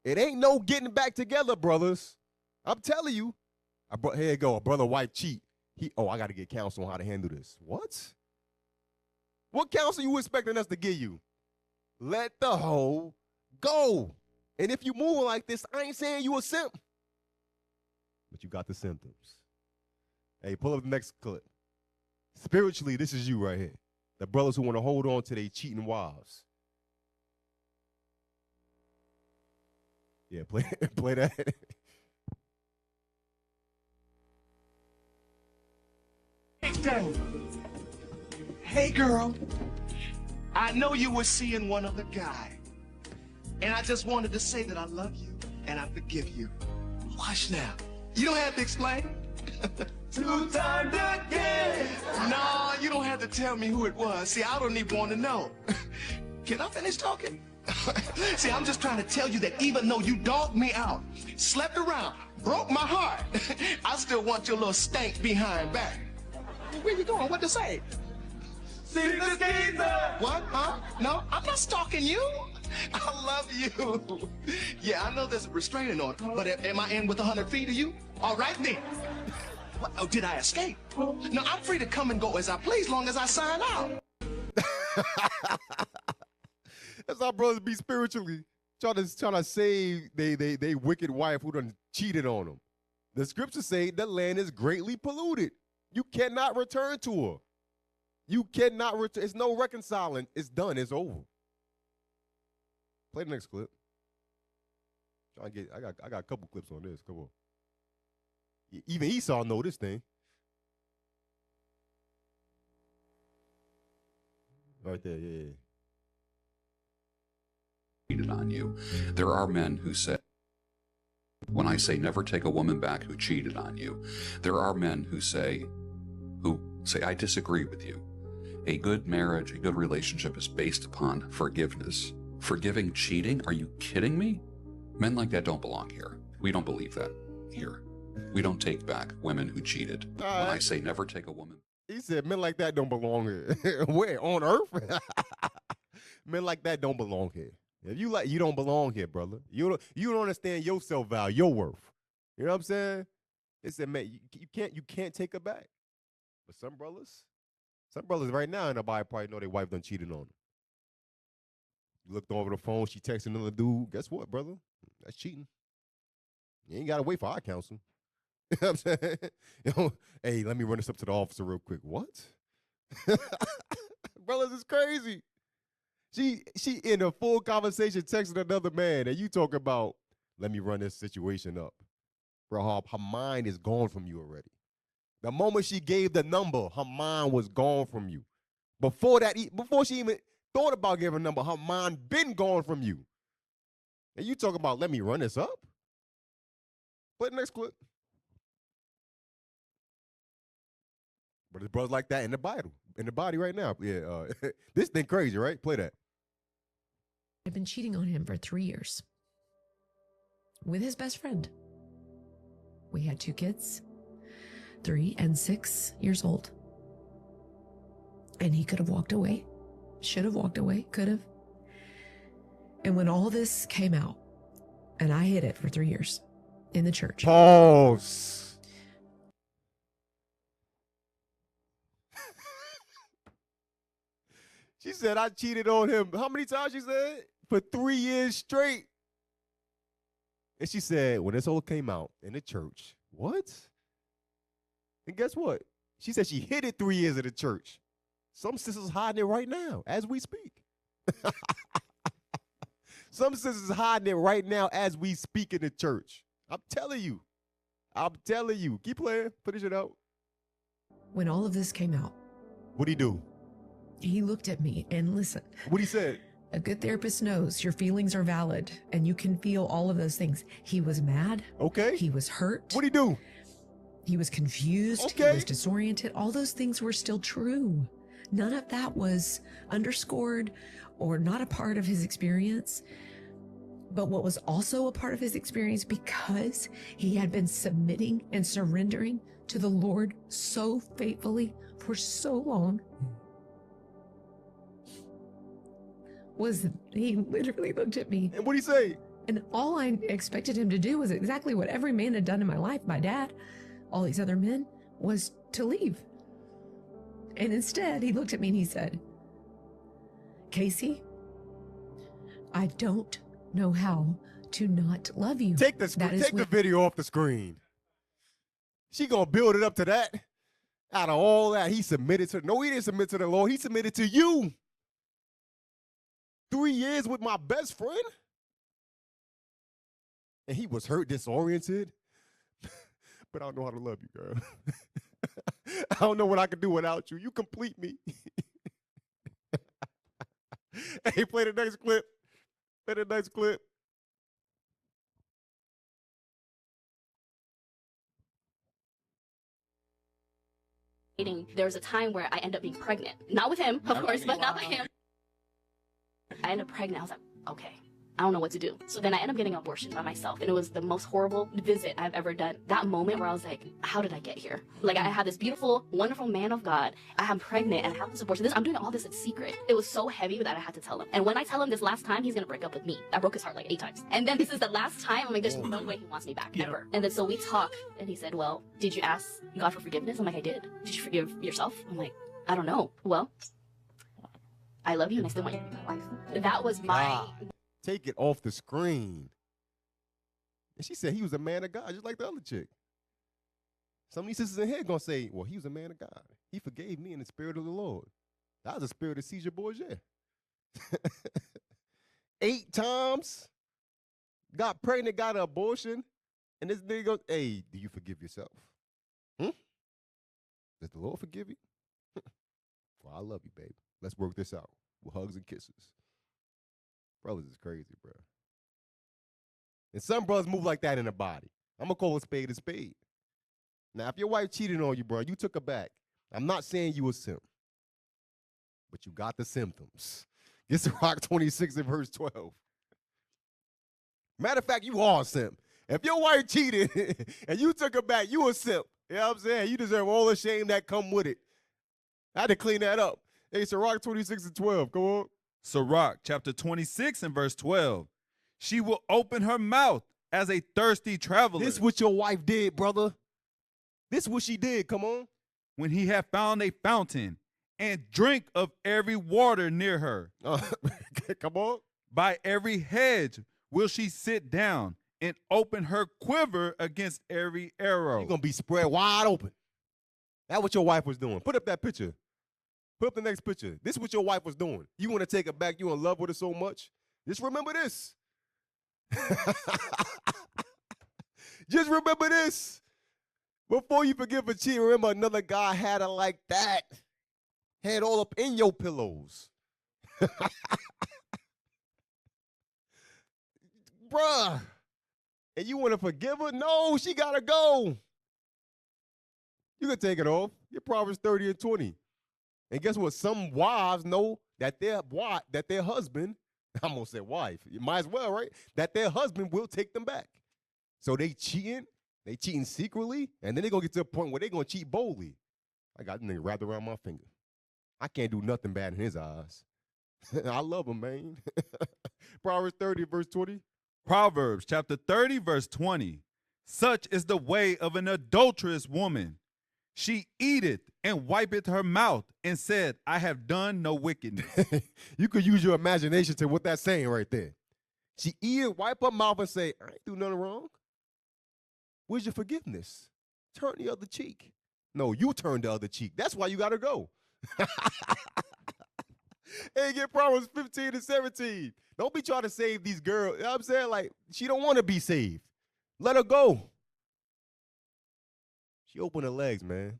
It ain't no getting back together, brothers. I'm telling you. Here you go. A brother wife cheat. I got to get counsel on how to handle this. What? What counsel you expecting us to give you? Let the hoe go. And if you moving like this, I ain't saying you a simp. But you got the symptoms. Hey, pull up the next clip. Spiritually, this is you right here. The brothers who want to hold on to their cheating wives. Yeah, play that. Hey girl, I know you were seeing one other guy, and I just wanted to say that I love you and I forgive you. Hush now. You don't have to explain. 2 times again. No, you don't have to tell me who it was. See, I don't even want to know. Can I finish talking? See, I'm just trying to tell you that even though you dogged me out, slept around, broke my heart, I still want your little stank behind back. Where you going? What to say? See the skeezer. What? Huh? No, I'm not stalking you. I love you. Yeah, I know there's a restraining order, but am I in with 100 feet of you? All right then. What? Oh, did I escape? No, I'm free to come and go as I please, long as I sign out. That's how brothers be spiritually. Trying to save they wicked wife who done cheated on them. The scriptures say the land is greatly polluted. You cannot return to her. You cannot return. It's no reconciling. It's done. It's over. Play the next clip. I got a couple clips on this. Come on. Even Esau know this thing. Right there, yeah. Cheated on you. There are men who say, when I say never take a woman back who cheated on you, there are men who say, I disagree with you. A good marriage, a good relationship is based upon forgiveness. Forgiving cheating? Are you kidding me? Men like that don't belong here. We don't believe that here. We don't take back women who cheated. When I say never take a woman. He said men like that don't belong here. Where? On earth? Men like that don't belong here. If you like, you don't belong here, brother. You don't understand your self-value, your worth. You know what I'm saying? It said, man, you can't take her back. But some brothers right now in the Bible probably know their wife done cheated on them. You looked over the phone, she texted another dude. Guess what, brother? That's cheating. You ain't got to wait for our counsel. You know what I'm saying? Hey, let me run this up to the officer real quick. What? Brothers is crazy. She in a full conversation texting another man, and you talk about, let me run this situation up. Bro, her mind is gone from you already. The moment she gave the number, her mind was gone from you. Before she even thought about giving a number, her mind been gone from you. And you talk about, let me run this up? Play the next clip. But there's brothers like that in the Bible, in the body right now. Yeah, this thing crazy, right? Play that. I've been cheating on him for 3 years with his best friend. We had 2 kids, 3 and 6 years old. And he could have walked away, should have walked away, could have. And when all this came out, and I hid it for 3 years in the church. Pause. She said I cheated on him. How many times she said? For 3 years straight. And she said, when this all came out in the church, what? And guess what? She said she hid it 3 years in the church. Some sisters hiding it right now as we speak. Some sisters hiding it right now as we speak in the church. I'm telling you. I'm telling you. Keep playing. Finish it out. When all of this came out, What'd he do? he looked at me and listen. What'd he say? A good therapist knows your feelings are valid and you can feel all of those things. He was mad. Okay. He was hurt. What'd he do? He was confused. Okay. He was disoriented. All those things were still true. None of that was underscored or not a part of his experience. But what was also a part of his experience, because he had been submitting and surrendering to the Lord so faithfully for so long, was he literally looked at me. And what'd he say? And all I expected him to do was exactly what every man had done in my life, my dad, all these other men, was to leave. And instead, he looked at me and he said, Casey, I don't know how to not love you. Take the video off the screen. She gonna build it up to that. Out of all that, he submitted to. No, he didn't submit to the Lord. He submitted to you. 3 years with my best friend, and he was hurt, disoriented. But I don't know how to love you, girl. I don't know what I could do without you. You complete me. Hey, play the next clip. Play the next clip. There was a time where I ended up being pregnant. Not with him, of course, but not with him. I ended up pregnant. I was like, okay, I don't know what to do. So then I ended up getting an abortion by myself. And it was the most horrible visit I've ever done. That moment where I was like, how did I get here? Like, I had this beautiful, wonderful man of God. I'm pregnant and I have this abortion. I'm doing all this in secret. It was so heavy that I had to tell him. And when I tell him this last time, he's going to break up with me. I broke his heart like 8 times. And then this is the last time. I'm like, there's no way he wants me back, ever. And then so we talk and he said, well, did you ask God for forgiveness? I'm like, I did. Did you forgive yourself? I'm like, I don't know. Well, I love you and I still want you to be my wife. That was my... Take it off the screen. And she said he was a man of God, just like the other chick. Some of these sisters in here gonna say, well, he was a man of God. He forgave me in the spirit of the Lord. That was the spirit of Caesar Borgia. 8 times, got pregnant, got an abortion, and this nigga goes, hey, do you forgive yourself? Does the Lord forgive you? Well, I love you, babe. Let's work this out with hugs and kisses. Brothers is crazy, bro. And some brothers move like that in the body. I'm going to call a spade a spade. Now, if your wife cheated on you, bro, you took her back. I'm not saying you a simp, but you got the symptoms. Get to Rock 26 and verse 12. Matter of fact, you are a simp. If your wife cheated and you took her back, you a simp. You know what I'm saying? You deserve all the shame that come with it. I had to clean that up. Hey, Sirach 26 and 12. Go on. Sirach chapter 26 and verse 12. She will open her mouth as a thirsty traveler. This what your wife did, brother. This what she did. Come on. When he had found a fountain and drink of every water near her. Come on. By every hedge will she sit down and open her quiver against every arrow. You're going to be spread wide open. That's what your wife was doing. Put up that picture. Put up the next picture. This is what your wife was doing. You want to take her back. You in love with her so much. Just remember this. Just remember this. Before you forgive a cheat, remember another guy had her like that. Had all up in your pillows. Bruh. And you want to forgive her? No, she got to go. You can take it off. Get Proverbs 30 and 20. And guess what? Some wives know that their husband, I'm gonna say wife, you might as well, right? That their husband will take them back. So they cheating secretly, and then they're gonna get to a point where they're gonna cheat boldly. I got the nigga wrapped around my finger. I can't do nothing bad in his eyes. I love him, man. Proverbs 30, verse 20. Proverbs chapter 30, verse 20. Such is the way of an adulterous woman. She eateth and wipeth her mouth and said, I have done no wickedness. You could use your imagination to what that's saying right there. She eat and wipe her mouth and say, I ain't do nothing wrong. Where's your forgiveness? Turn the other cheek. No, you turn the other cheek. That's why you got to go. Hey, get Proverbs 15 and 17. Don't be trying to save these girls. You know what I'm saying? Like, she don't want to be saved. Let her go. She opened her legs, man.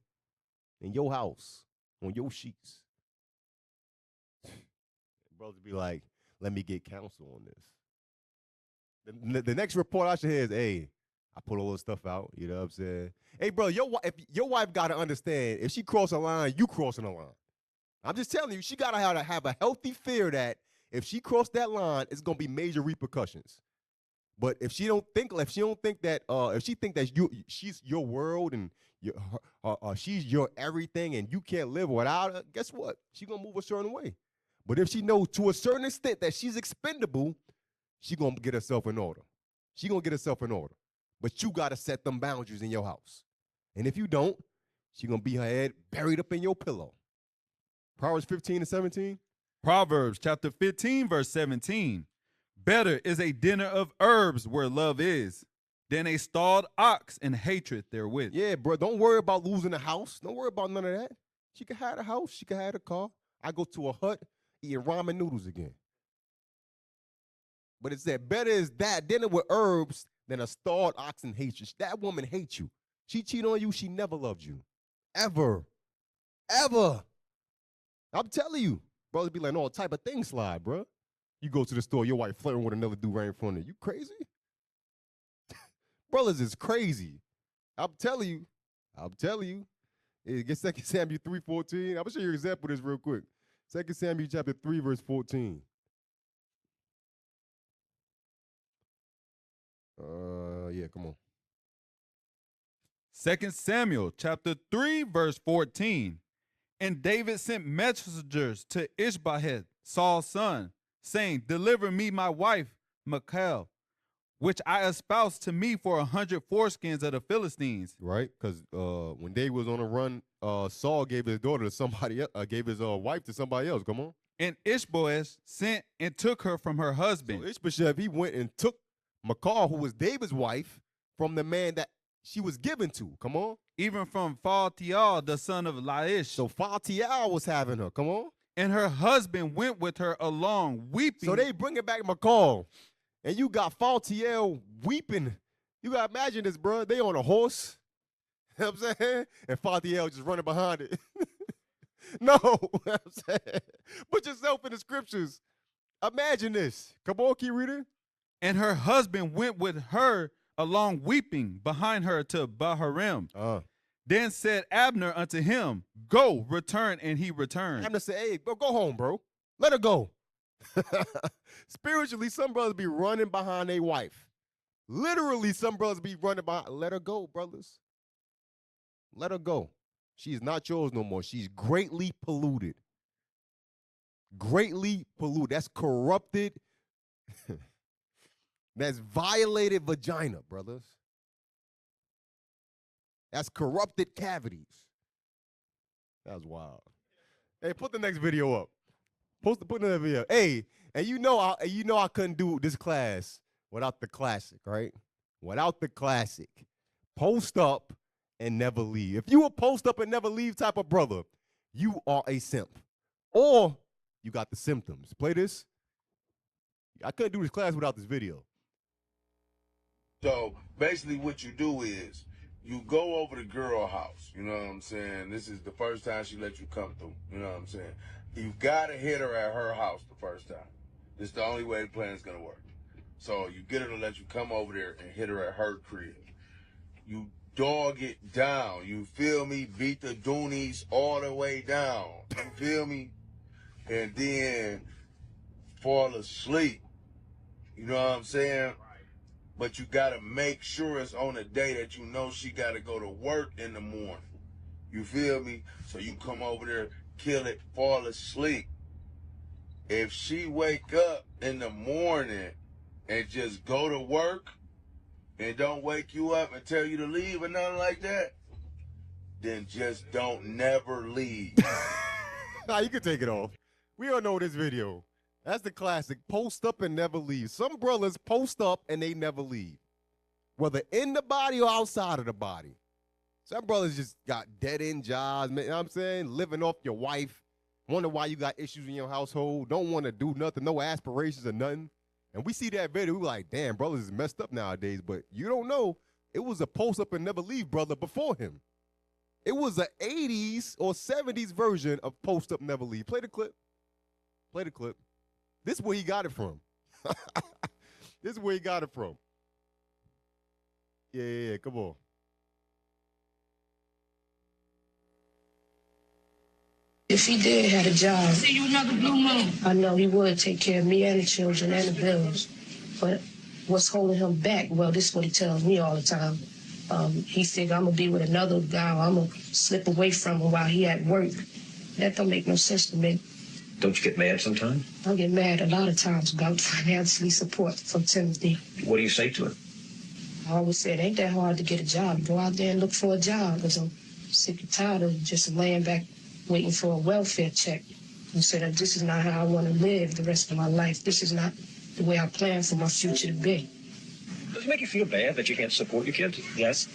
In your house. On your sheets. Brothers be like, let me get counsel on this. The next report I should hear is, hey, I put all this stuff out. You know what I'm saying? Hey, bro, if your wife got to understand, if she cross a line, you crossing a line. I'm just telling you, she got to have a healthy fear that if she crossed that line, it's going to be major repercussions. But if she think that she's your world and she's your everything and you can't live without her, guess what? She's going to move a certain way. But if she knows to a certain extent that she's expendable, she's going to get herself in order. She's going to get herself in order. But you got to set them boundaries in your house. And if you don't, she's going to be her head buried up in your pillow. Proverbs 15 and 17. Proverbs chapter 15, verse 17. Better is a dinner of herbs where love is than a stalled ox and hatred therewith. Yeah, bro, don't worry about losing a house. Don't worry about none of that. She can have a house. She can have a car. I go to a hut, eating ramen noodles again. But it said, better is that dinner with herbs than a stalled ox and hatred. That woman hates you. She cheat on you. She never loved you. Ever. Ever. I'm telling you. Brothers be like, all type of things slide, bro. You go to the store, your wife flirting with another dude right in front of you. You crazy? Brothers is crazy. I'm telling you. Get 2 Samuel 3:14. I'm going to show you an example of this real quick. 2 Samuel chapter 3, verse 14. Yeah, come on. 2 Samuel chapter 3, verse 14. And David sent messengers to Ishbosheth, Saul's son, saying, deliver me my wife, Michal, which I espoused to me for 100 foreskins of the Philistines. Right, because when David was on a run, Saul gave his daughter to somebody else, gave his wife to somebody else. Come on. And Ishbosheth sent and took her from her husband. So Ishbosheth, he went and took Michal, who was David's wife, from the man that she was given to. Come on. Even from Phaltiel, the son of Laish. So Phaltiel was having her. Come on. And her husband went with her along, weeping. So they bring it back Michal. And you got Phaltiel weeping. You got to imagine this, bro. They on a horse. You know what I'm saying? And Phaltiel just running behind it. No. You know what I'm saying? Put yourself in the scriptures. Imagine this. Come on, keep reading. And her husband went with her along weeping behind her to Bahurim. Then said Abner unto him, go, return, and he returned. Abner said, hey, bro, go home, bro. Let her go. Spiritually, some brothers be running behind their wife. Literally, some brothers be running behind. Let her go, brothers. Let her go. She's not yours no more. She's greatly polluted. Greatly polluted. That's corrupted. That's violated vagina, brothers. That's corrupted cavities. That was wild. Hey, put the next video up. Put another video. Hey, and you know I couldn't do this class without the classic, right? Without the classic. Post up and never leave. If you a post up and never leave type of brother, you are a simp. Or you got the symptoms. Play this. I couldn't do this class without this video. So basically what you do is you go over to girl house, you know what I'm saying? This is the first time she let you come through, you know what I'm saying? You gotta hit her at her house the first time. This is the only way the plan is gonna work. So you get her to let you come over there and hit her at her crib. You dog it down. You feel me? Beat the doonies all the way down. You feel me? And then fall asleep. You know what I'm saying? But you gotta make sure it's on a day that you know she gotta go to work in the morning. You feel me? So you come over there, kill it, fall asleep. If she wake up in the morning and just go to work and don't wake you up and tell you to leave or nothing like that, then just don't never leave. Nah, you can take it off. We all know this video. That's the classic. Post up and never leave. Some brothers post up and they never leave, whether in the body or outside of the body. Some brothers just got dead-end jobs, man, you know what I'm saying? Living off your wife. Wonder why you got issues in your household. Don't want to do nothing, no aspirations or nothing. And we see that video, we like, damn, brothers is messed up nowadays. But you don't know, it was a post up and never leave brother before him. It was an 80s or 70s version of post up, never leave. Play the clip. Play the clip. This is where he got it from. This is where he got it from. Yeah, come on. If he did have a job, See you another blue moon. I know he would take care of me and the children and the bills. But what's holding him back? Well, this is what he tells me all the time. He said, I'm going to be with another guy. I'm going to slip away from him while he at work. That don't make no sense to me. Don't you get mad sometimes? I get mad a lot of times about financially support from Timothy. What do you say to him? I always said, ain't that hard to get a job. Go out there and look for a job, because I'm sick and tired of just laying back waiting for a welfare check. And said, this is not how I want to live the rest of my life. This is not the way I plan for my future to be. Does it make you feel bad that you can't support your kids? Yes.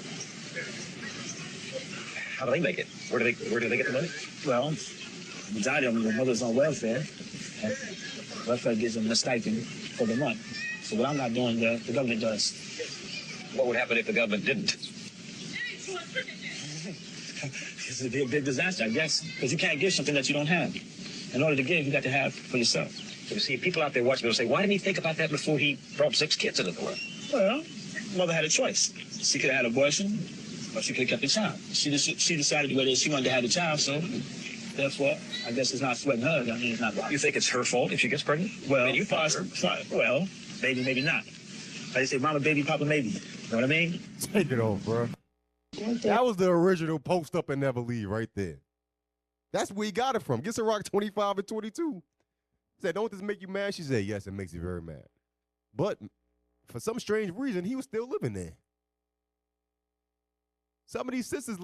How do they make it? Where do they get the money? Well, the majority of them, their mother's on welfare. Welfare gives them a stipend for the month. So what I'm not doing, the government does. What would happen if the government didn't? This would be a big disaster, I guess, because you can't give something that you don't have. In order to give, you got to have for yourself. So you see, people out there watching will say, why didn't he think about that before he brought 6 kids into the world? Well, mother had a choice. She could have had an abortion, or she could have kept the child. She decided whether she wanted to have the child, so therefore, I guess it's not sweating her. I mean, it's not. You think it's her fault if she gets pregnant? Well, I mean, you well, maybe not. I say, mama, baby, papa, maybe. You know what I mean? Take it off, bro. That was the original post up and never leave right there. That's where he got it from. Gets a rock 25 and 22. Said, don't this make you mad? She said, yes, it makes me very mad. But for some strange reason, he was still living there. Some of these sisters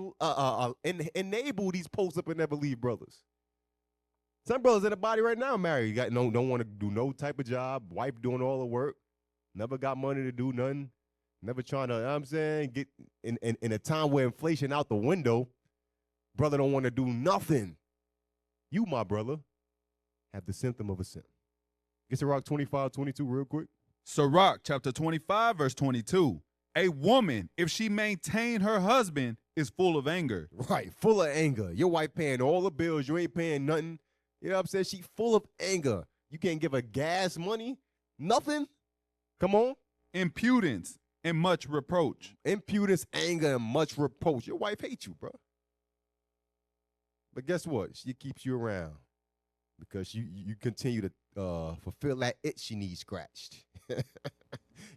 enable these post up and never leave brothers. Some brothers in the body right now married. Don't want to do no type of job. Wife doing all the work. Never got money to do nothing. Never trying to, you know what I'm saying, get in a time where inflation out the window, brother don't want to do nothing. You, my brother, have the symptom of a simp. Get to rock 25, 22 real quick. Sirach chapter 25, verse 22. A woman, if she maintain her husband, is full of anger. Right, full of anger. Your wife paying all the bills. You ain't paying nothing. You know what I'm saying? She full of anger. You can't give her gas money, nothing. Come on. Impudence and much reproach. Impudence, anger, and much reproach. Your wife hates you, bro. But guess what? She keeps you around because you continue to fulfill that itch she needs scratched.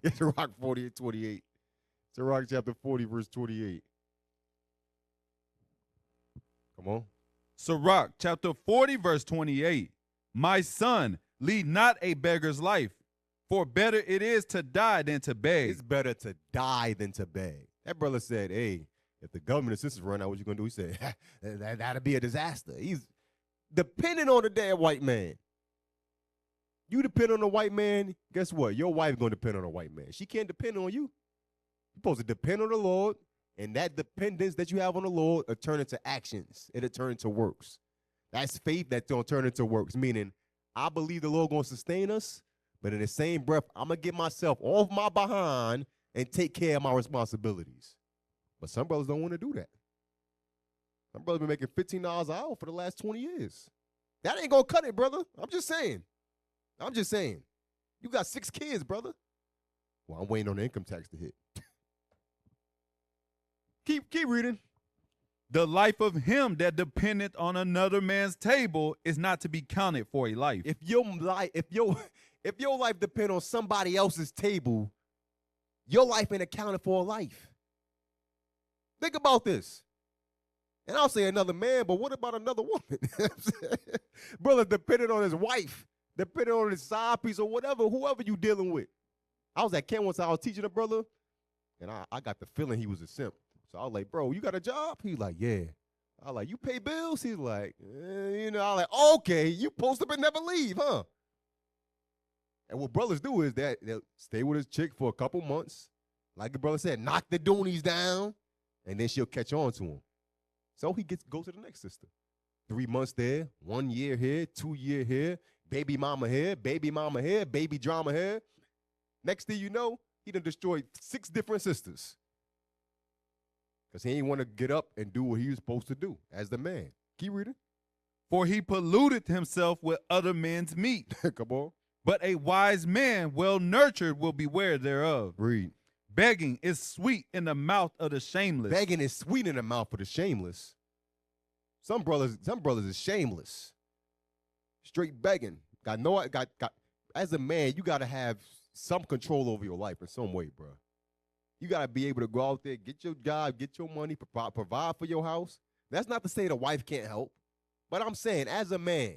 It's a rock 40 and 28. It's a rock chapter 40, verse 28. Come on. Sirach chapter 40, verse 28. My son, lead not a beggar's life, for better it is to die than to beg. It's better to die than to beg. That brother said, hey, if the government assistance run out, what you going to do? He said, that'll be a disaster. He's depending on the damn white man. You depend on a white man, guess what? Your wife going to depend on a white man. She can't depend on you. You're supposed to depend on the Lord, and that dependence that you have on the Lord will turn into actions. It'll turn into works. That's faith that's going to turn into works, meaning I believe the Lord going to sustain us, but in the same breath, I'm going to get myself off my behind and take care of my responsibilities. But some brothers don't want to do that. Some brothers been making $15 an hour for the last 20 years. That ain't going to cut it, brother. I'm just saying. You got 6 kids, brother. Well, I'm waiting on the income tax to hit. Keep reading. The life of him that dependeth on another man's table is not to be counted for a life. If your life depend on somebody else's table, your life ain't accounted for a life. Think about this. And I'll say another man, but what about another woman? Brother depending on his wife, depending on his side piece or whatever, whoever you dealing with. I was at camp once, I was teaching a brother, and I got the feeling he was a simp. So I was like, bro, you got a job? He's like, yeah. I was like, you pay bills? He's like, I was like, okay, you post up and never leave, huh? And what brothers do is that they'll stay with his chick for a couple months. Like the brother said, knock the doonies down, and then she'll catch on to him. So he goes to the next sister. 3 months there, 1 year here, 2 year here, baby mama here, baby drama here. Next thing you know, he done destroyed 6 different sisters. Because he ain't want to get up and do what he was supposed to do as the man. Keep reading. For he polluted himself with other men's meat. Come on. But a wise man, well nurtured, will beware thereof. Read. Begging is sweet in the mouth of the shameless. Begging is sweet in the mouth of the shameless. Some brothers is shameless. Straight begging. As a man, you gotta have some control over your life in some way, bro. You gotta be able to go out there, get your job, get your money, provide for your house. That's not to say the wife can't help, but I'm saying as a man,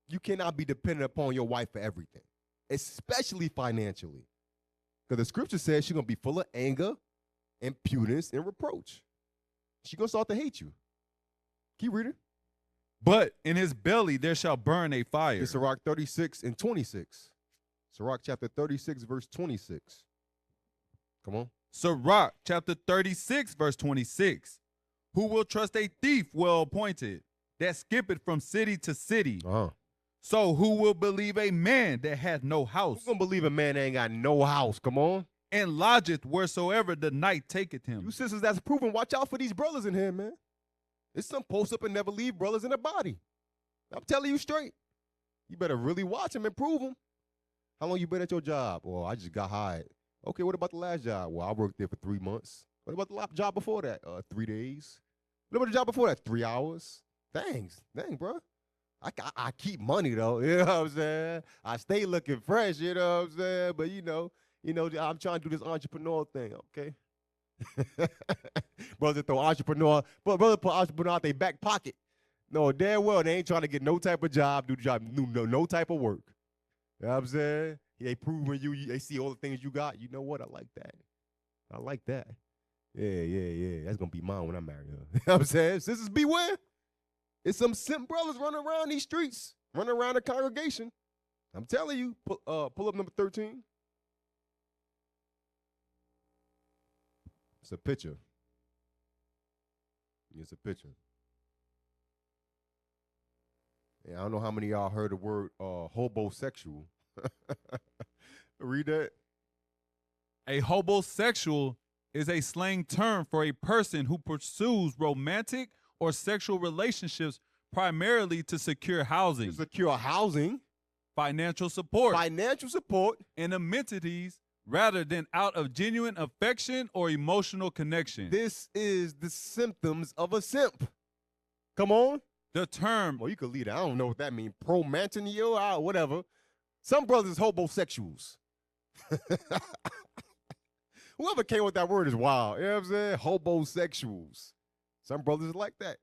you cannot be dependent upon your wife for everything, especially financially. Because the scripture says she's going to be full of anger, impudence, and reproach. She's going to start to hate you. Keep reading. But in his belly there shall burn a fire. It's Sirach 36 and 26. Sirach chapter 36, verse 26. Come on. Sirach chapter 36, verse 26. Who will trust a thief well appointed, that skippeth from city to city? So who will believe a man that hath no house? Who's going to believe a man that ain't got no house? Come on. And lodgeth wheresoever the night taketh him. You sisters that's proven, watch out for these brothers in here, man. There's some post up and never leave brothers in the body. I'm telling you straight. You better really watch them and prove them. How long you been at your job? Well, I just got hired. Okay, what about the last job? Well, I worked there for 3 months. What about the job before that? 3 days. What about the job before that? 3 hours. Dang, bro. I keep money though, you know what I'm saying? I stay looking fresh, you know what I'm saying? But you know, I'm trying to do this entrepreneur thing, okay? Brother throw entrepreneur, but brother put entrepreneur out their back pocket. No, damn well they ain't trying to get no type of job, do no type of work. You know what I'm saying? They proving you, they see all the things you got. You know what? I like that. I like that. Yeah. That's gonna be mine when I marry her. You know what I'm saying? Sisters, beware. It's some simp brothers running around these streets, running around the congregation. I'm telling you, pull up number 13. It's a picture. It's a picture. Yeah, I don't know how many of y'all heard the word hobosexual. Read that. A hobosexual is a slang term for a person who pursues romantic or sexual relationships primarily to secure housing. Financial support. And amenities rather than out of genuine affection or emotional connection. This is the symptoms of a simp. Come on. The term. Well, you could lead it. I don't know what that means. Pro-mantinio or whatever. Some brothers hobosexuals. Whoever came with that word is wild. You know what I'm saying? Hobosexuals. Some brothers are like that.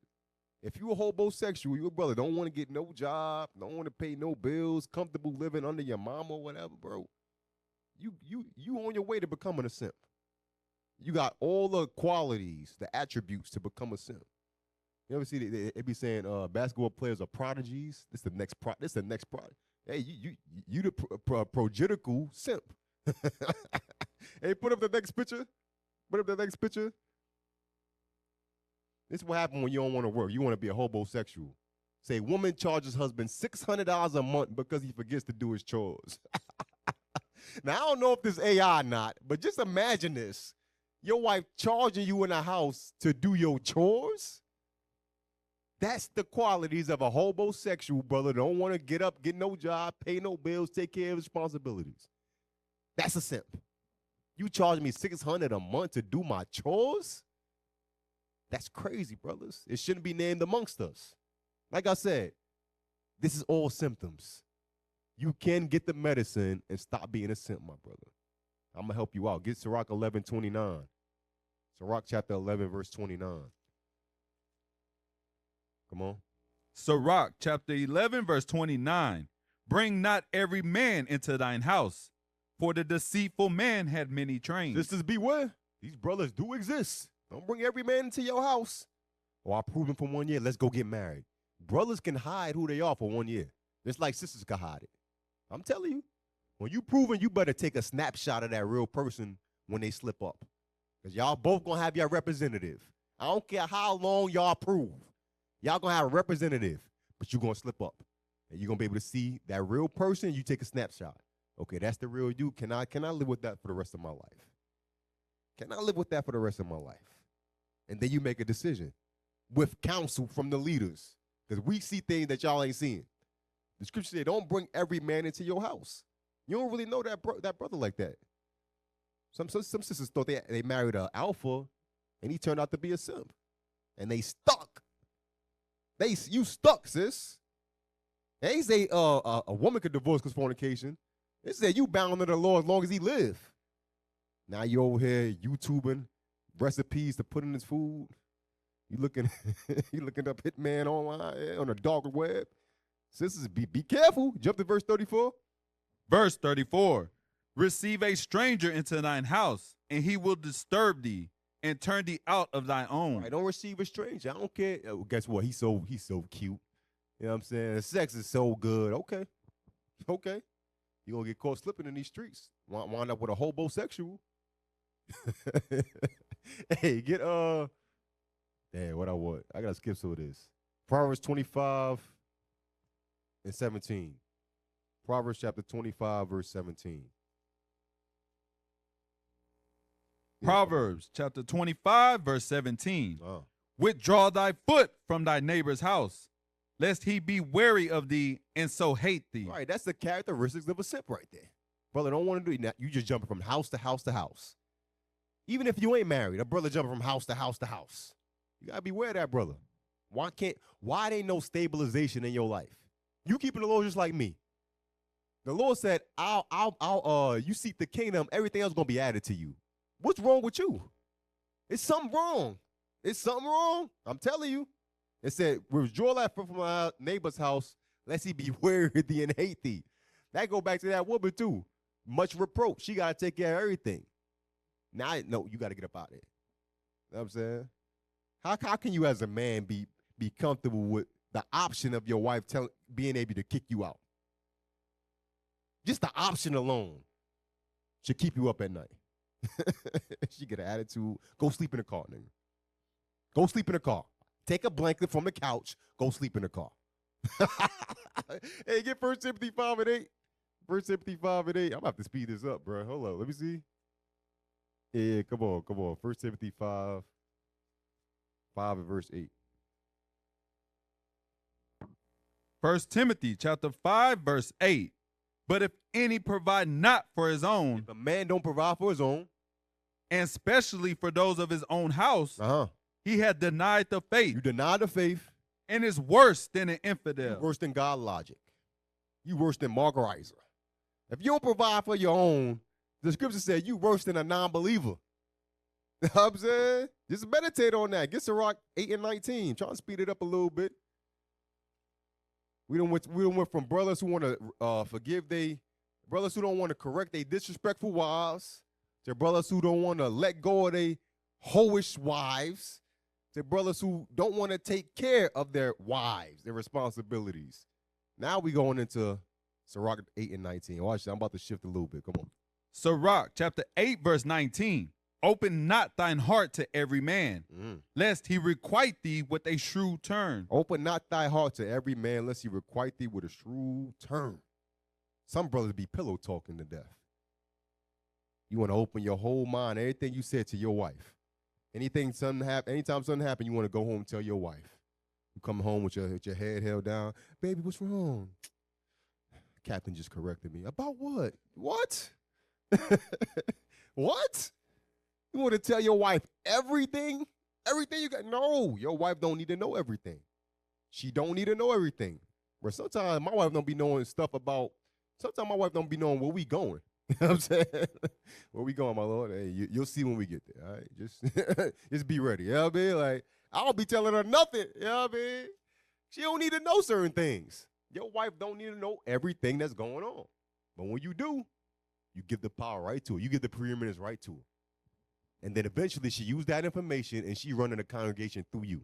If you a hobosexual, you a brother, don't want to get no job, don't want to pay no bills, comfortable living under your mama or whatever, bro. You on your way to becoming a simp. You got all the qualities, the attributes to become a simp. You ever see they be saying basketball players are prodigies? This the next product. Hey, you the prodigal simp. Hey, put up the next picture. This is what happens when you don't want to work. You want to be a hobosexual. Say, woman charges husband $600 a month because he forgets to do his chores. Now, I don't know if this AI or not, but just imagine this. Your wife charging you in the house to do your chores? That's the qualities of a hobosexual brother. Don't want to get up, get no job, pay no bills, take care of responsibilities. That's a simp. You charge me $600 a month to do my chores? That's crazy, brothers. It shouldn't be named amongst us. Like I said, this is all symptoms. You can get the medicine and stop being a simp, my brother. I'm going to help you out. Get Sirach 11:29. Sirach chapter 11, verse 29. Come on. Sirach chapter 11, verse 29. Bring not every man into thine house, for the deceitful man had many trains. Sisters, beware. These brothers do exist. Don't bring every man into your house. Oh, I proved him for 1 year. Let's go get married. Brothers can hide who they are for 1 year. Just like sisters can hide it. I'm telling you. When you proving, you better take a snapshot of that real person when they slip up. Because y'all both going to have your representative. I don't care how long y'all prove. Y'all going to have a representative, but you're going to slip up. And you're going to be able to see that real person, you take a snapshot. Okay, that's the real you. Can I live with that for the rest of my life? Can I live with that for the rest of my life? And then you make a decision with counsel from the leaders. Because we see things that y'all ain't seeing. The scripture said, don't bring every man into your house. You don't really know that brother like that. Some sisters thought they married an alpha, and he turned out to be a simp. And they stuck. You stuck, sis. They ain't say a woman could divorce because fornication. They said you bound under the law as long as he live. Now you over here YouTubing recipes to put in his food. You looking up hitman online on the dark web. Sisters, be careful. Jump to verse 34. Verse 34. Receive a stranger into thine house, and he will disturb thee and turn thee out of thy own. Right, don't receive a stranger. I don't care. Guess what? He's so cute. You know what I'm saying? The sex is so good. Okay. You're going to get caught slipping in these streets. Wind up with a hobosexual. Hey, get damn, what I want. I gotta skip some of this. Proverbs 25 and 17. Proverbs chapter 25, verse 17. Proverbs chapter 25, verse 17. Withdraw thy foot from thy neighbor's house, lest he be weary of thee and so hate thee. Right, that's the characteristics of a simp right there. Brother, don't want to do that. You just jumping from house to house to house. Even if you ain't married, a brother jumping from house to house to house. You gotta beware of that, brother. Why ain't no stabilization in your life? You keeping the law just like me. The Lord said, you seek the kingdom, everything else gonna be added to you. What's wrong with you? It's something wrong. It's something wrong. I'm telling you. It said, withdraw that foot from my neighbor's house, lest he be weary of thee and hate thee. That go back to that woman too. Much reproach. She gotta take care of everything. Now, no, you gotta get up out of there. You know what I'm saying? How can you as a man be comfortable with the option of your wife being able to kick you out? Just the option alone should keep you up at night. She get an attitude. Go sleep in the car, nigga. Go sleep in the car. Take a blanket from the couch. Go sleep in the car. Hey, get 1 Timothy 5 and 8. 1 Timothy 5 and 8. I'm going to have to speed this up, bro. Hold on. Let me see. Yeah, come on. 1 Timothy 5 and verse 8. 1 Timothy chapter 5, verse 8. But if any provide not for his own, if a man don't provide for his own, and especially for those of his own house, he had denied the faith. You deny the faith. And is worse than an infidel. You worse than God logic. You worse than Mark Reiser. If you don't provide for your own, the scripture said you worse than a non-believer. You know what I'm saying? Just meditate on that. Get Sirach 8 and 19. Try to speed it up a little bit. We don't went from brothers who want to forgive brothers who don't want to correct their disrespectful wives, to brothers who don't want to let go of their hoish wives, to brothers who don't want to take care of their wives, their responsibilities. Now we going into Sirach 8 and 19. Watch, I'm about to shift a little bit. Come on. Sirach chapter 8, verse 19. Open not thine heart to every man, lest he requite thee with a shrewd turn. Open not thy heart to every man, lest he requite thee with a shrewd turn. Some brothers be pillow talking to death. You want to open your whole mind, everything you said to your wife. Anytime something happens, you want to go home and tell your wife. You come home with your head held down. Baby, what's wrong? Captain just corrected me. About what? What? What? You want to tell your wife everything? Everything you got. No, your wife don't need to know everything. She don't need to know everything. But sometimes my wife don't be knowing stuff about, sometimes my wife don't be knowing where we going. You know what I'm saying? Where we going, my Lord? Hey, you'll see when we get there, all right? Just be ready, you know what I mean? Like, I don't be telling her nothing, you know what I mean? She don't need to know certain things. Your wife don't need to know everything that's going on. But when you do, you give the power right to her. You give the preeminence right to her. And then eventually she used that information and she running the congregation through you.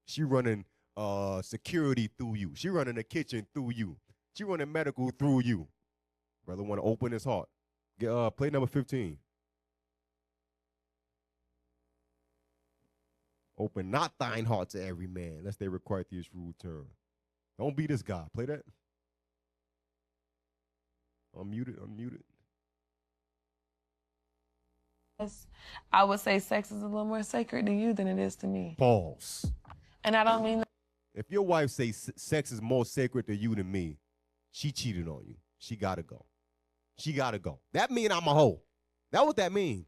She running security through you. She running the kitchen through you. She running medical through you. Brother want to open his heart. Get play number 15. Open not thine heart to every man, lest they require thee his rude turn. Don't be this guy. Play that. Unmuted. I would say sex is a little more sacred to you than it is to me. Pause. And I don't mean that. If your wife says sex is more sacred to you than me, she cheated on you. She gotta go. She gotta go. That mean I'm a hoe. That what that mean.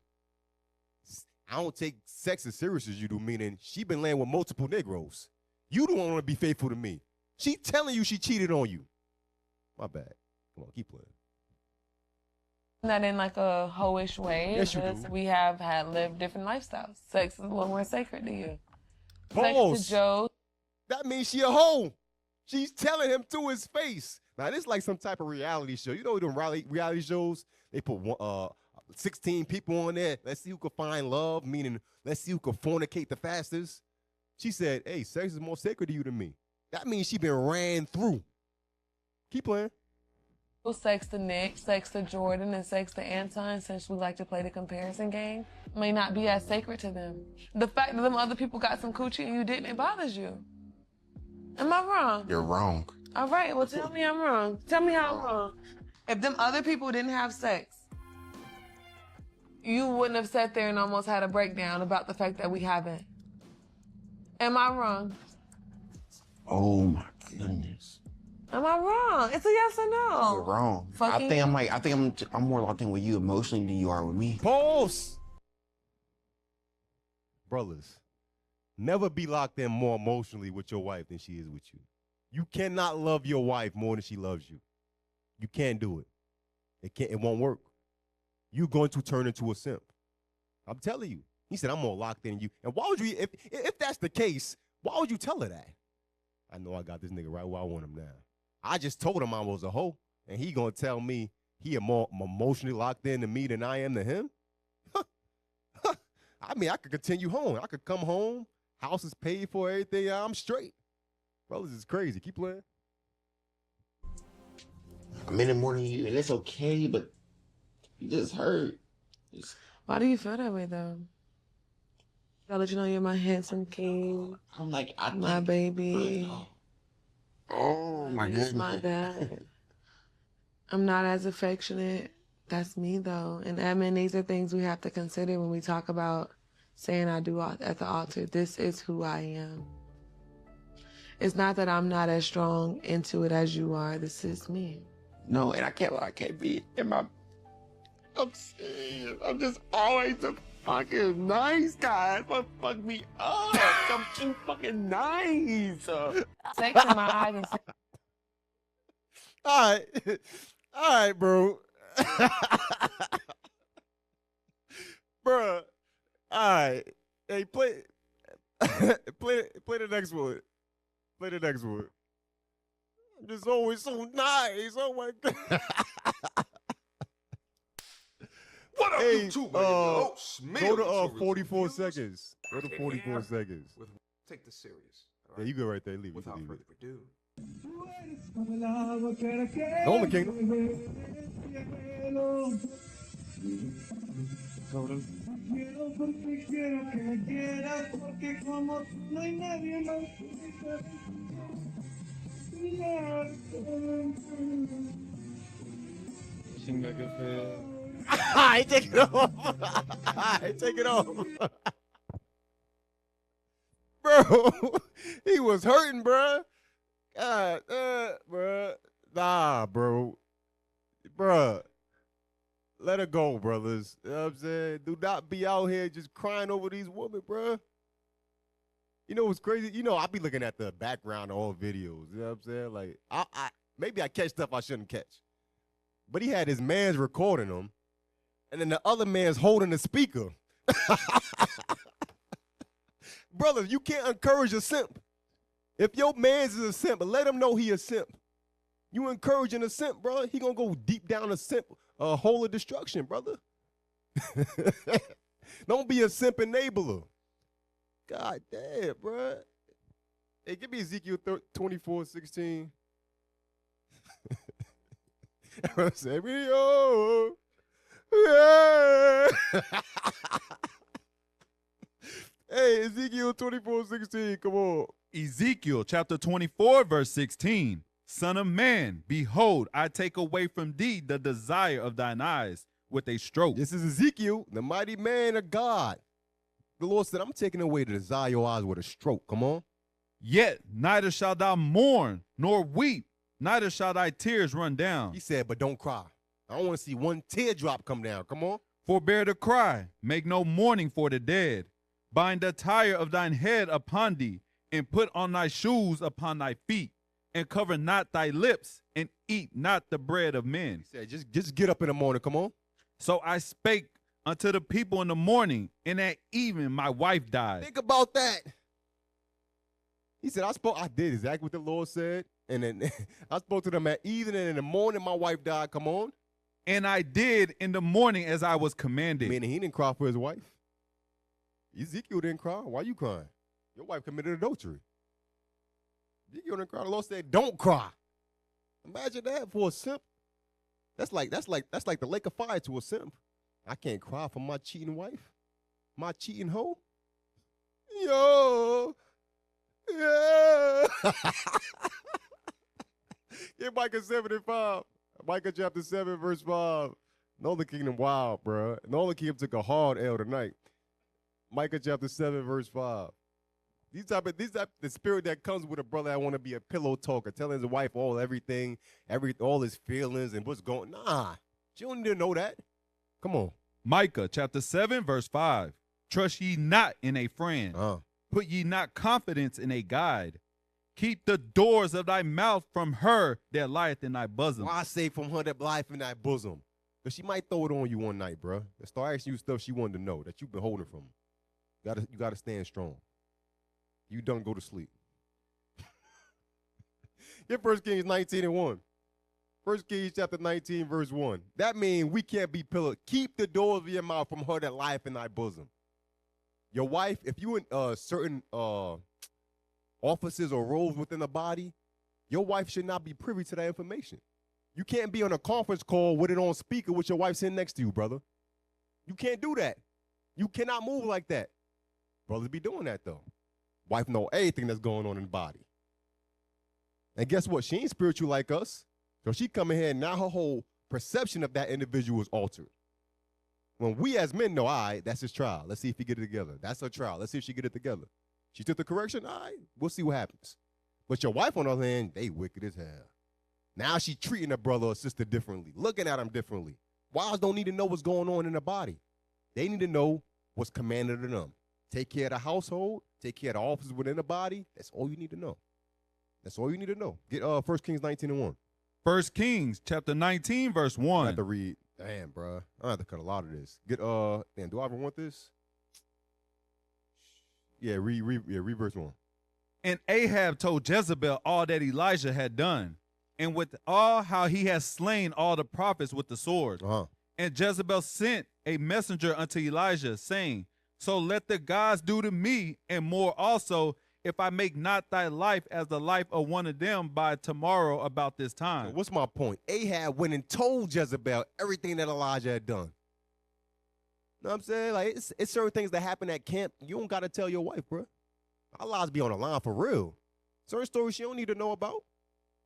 I don't take sex as serious as you do, meaning she been laying with multiple Negroes. You don't want to be faithful to me. She telling you she cheated on you. My bad. Come on, keep playing. That in like a hoish way. Yes, you because do. we have had lived different lifestyles. Sex is a little more sacred to you. Pause. Sex to Joe. That means she a hoe. She's telling him to his face. Now, this is like some type of reality show. You know them reality shows? They put 16 people on there. Let's see who can find love, meaning let's see who can fornicate the fastest. She said, hey, sex is more sacred to you than me. That means she been ran through. Keep playing. Sex to Nick, sex to Jordan, and sex to Anton, since we like to play the comparison game, may not be as sacred to them. The fact that them other people got some coochie and you didn't, it bothers you. Am I wrong? You're wrong. All right, well, tell me I'm wrong. Tell me how I'm wrong. If them other people didn't have sex, you wouldn't have sat there and almost had a breakdown about the fact that we haven't. Am I wrong? Oh my goodness. Am I wrong? It's a yes or no. You're wrong. Fucking I think I'm more locked in with you emotionally than you are with me. Pause. Brothers, never be locked in more emotionally with your wife than she is with you. You cannot love your wife more than she loves you. You can't do it. It won't work. You're going to turn into a simp. I'm telling you. He said, I'm more locked in you. And why would you, if that's the case, why would you tell her that? I know I got this nigga right where I want him now. I just told him I was a hoe, and he gonna tell me he more emotionally locked in to me than I am to him? I mean, I could continue home. I could come home, house is paid for, everything, I'm straight. Brothers is crazy. Keep playing. I'm in it more than you, and it's okay, but you just hurt. Why do you feel that way, though? I'll let you know you're my handsome king. I'm like, my baby. Oh my It's goodness. my dad. I'm not as affectionate. That's me, though. And I mean, these are things we have to consider when we talk about saying I do at the altar. This is who I am. It's not that I'm not as strong into it as you are. This is me. No, and I can't be in my. I'm serious. I'm just always a fucking nice guy. But fuck me up. I'm too fucking nice. Sex in my eyes and sex. All right, bro. Bruh. All right. Hey, play the next one. Play the next one. I'm just always so nice. Oh my God. What up, Hey, YouTube? go to 44 seconds. Go to 44 seconds. Take this serious. Yeah, you go right there. Leave it. Without Leave further it. ado. Golden Kingdom. I take it off. I take it off. Bro, he was hurting, bro. God, bro. Nah, bro. Bruh. Let her go, brothers. You know what I'm saying? Do not be out here just crying over these women, bruh. know what's crazy? You know, I be looking at the background of all videos. You know what I'm saying? Like, maybe I catch stuff I shouldn't catch. But he had his man's recording him, and then the other man's holding the speaker. Brother, you can't encourage a simp. If your man's is a simp, let him know he a simp. You encouraging a simp, brother, he gonna go deep down a simp, a hole of destruction, brother. Don't be a simp enabler. God damn, bro. Hey, give me Ezekiel 24:16. I said, oh, yeah. Hey, Ezekiel 24:16, come on. Ezekiel chapter 24, verse 16. Son of man, behold, I take away from thee the desire of thine eyes with a stroke. This is Ezekiel, the mighty man of God. The Lord said, I'm taking away the desire of your eyes with a stroke. Come on. Yet neither shalt thou mourn nor weep, neither shall thy tears run down. He said, but don't cry. I don't want to see one teardrop come down. Come on. Forbear to cry, make no mourning for the dead. Bind the tire of thine head upon thee, and put on thy shoes upon thy feet, and cover not thy lips, and eat not the bread of men. He said, just get up in the morning. Come on. So I spake unto the people in the morning, and at even my wife died. Think about that. He said, I did exactly what the Lord said. And then I spoke to them at evening, and in the morning my wife died. Come on. And I did in the morning as I was commanded. Meaning he didn't cry for his wife. Ezekiel didn't cry. Why you crying? Your wife committed adultery. Ezekiel didn't cry. The Lord said, don't cry. Imagine that for a simp. That's like the lake of fire to a simp. I can't cry for my cheating wife, my cheating hoe. Yo, yeah. Get Micah 75. Micah chapter 7, verse 5. Northern Kingdom wild, bro. Northern Kingdom took a hard L tonight. Micah chapter 7, verse 5. These type the spirit that comes with a brother that want to be a pillow talker, telling his wife all his feelings and what's going. Nah, you don't need to know that. Come on. Micah chapter 7, verse 5. Trust ye not in a friend. Put ye not confidence in a guide. Keep the doors of thy mouth from her that lieth in thy bosom. Why I say from her that lieth in thy bosom? Because she might throw it on you one night, bro. And start asking you stuff she wanted to know that you've been holding from her. You gotta stand strong. You don't go to sleep. Get 1 Kings 19:1. 1 Kings chapter 19, verse 1. That means we can't be pillared. Keep the doors of your mouth from her that lieth in thy bosom. Your wife, if you in certain offices or roles within the body, your wife should not be privy to that information. You can't be on a conference call with it on speaker with your wife sitting next to you, brother. You can't do that. You cannot move like that. Brothers be doing that, though. Wife know everything that's going on in the body. And guess what? She ain't spiritual like us. So she come in here and now her whole perception of that individual is altered. When we as men know, all right, that's his trial. Let's see if he get it together. That's her trial. Let's see if she get it together. She took the correction. All right, we'll see what happens. But your wife, on the other hand, they wicked as hell. Now she treating her brother or sister differently, looking at him differently. Wives don't need to know what's going on in the body. They need to know what's commanded of them. Take care of the household. Take care of the offices within the body. That's all you need to know. That's all you need to know. Get 1 Kings 19:1. 1 Kings chapter 19, verse 1. I have to read. Damn, bro. I have to cut a lot of this. Get damn, do I ever want this? Yeah, read verse 1. And Ahab told Jezebel all that Elijah had done, and with all how he has slain all the prophets with the sword. And Jezebel sent a messenger unto Elijah, saying, so let the gods do to me, and more also, if I make not thy life as the life of one of them by tomorrow about this time. So what's my point? Ahab went and told Jezebel everything that Elijah had done. Know what I'm saying? Like, it's certain things that happen at camp. You don't got to tell your wife, bro. Our lives be on the line for real. Certain stories she don't need to know about.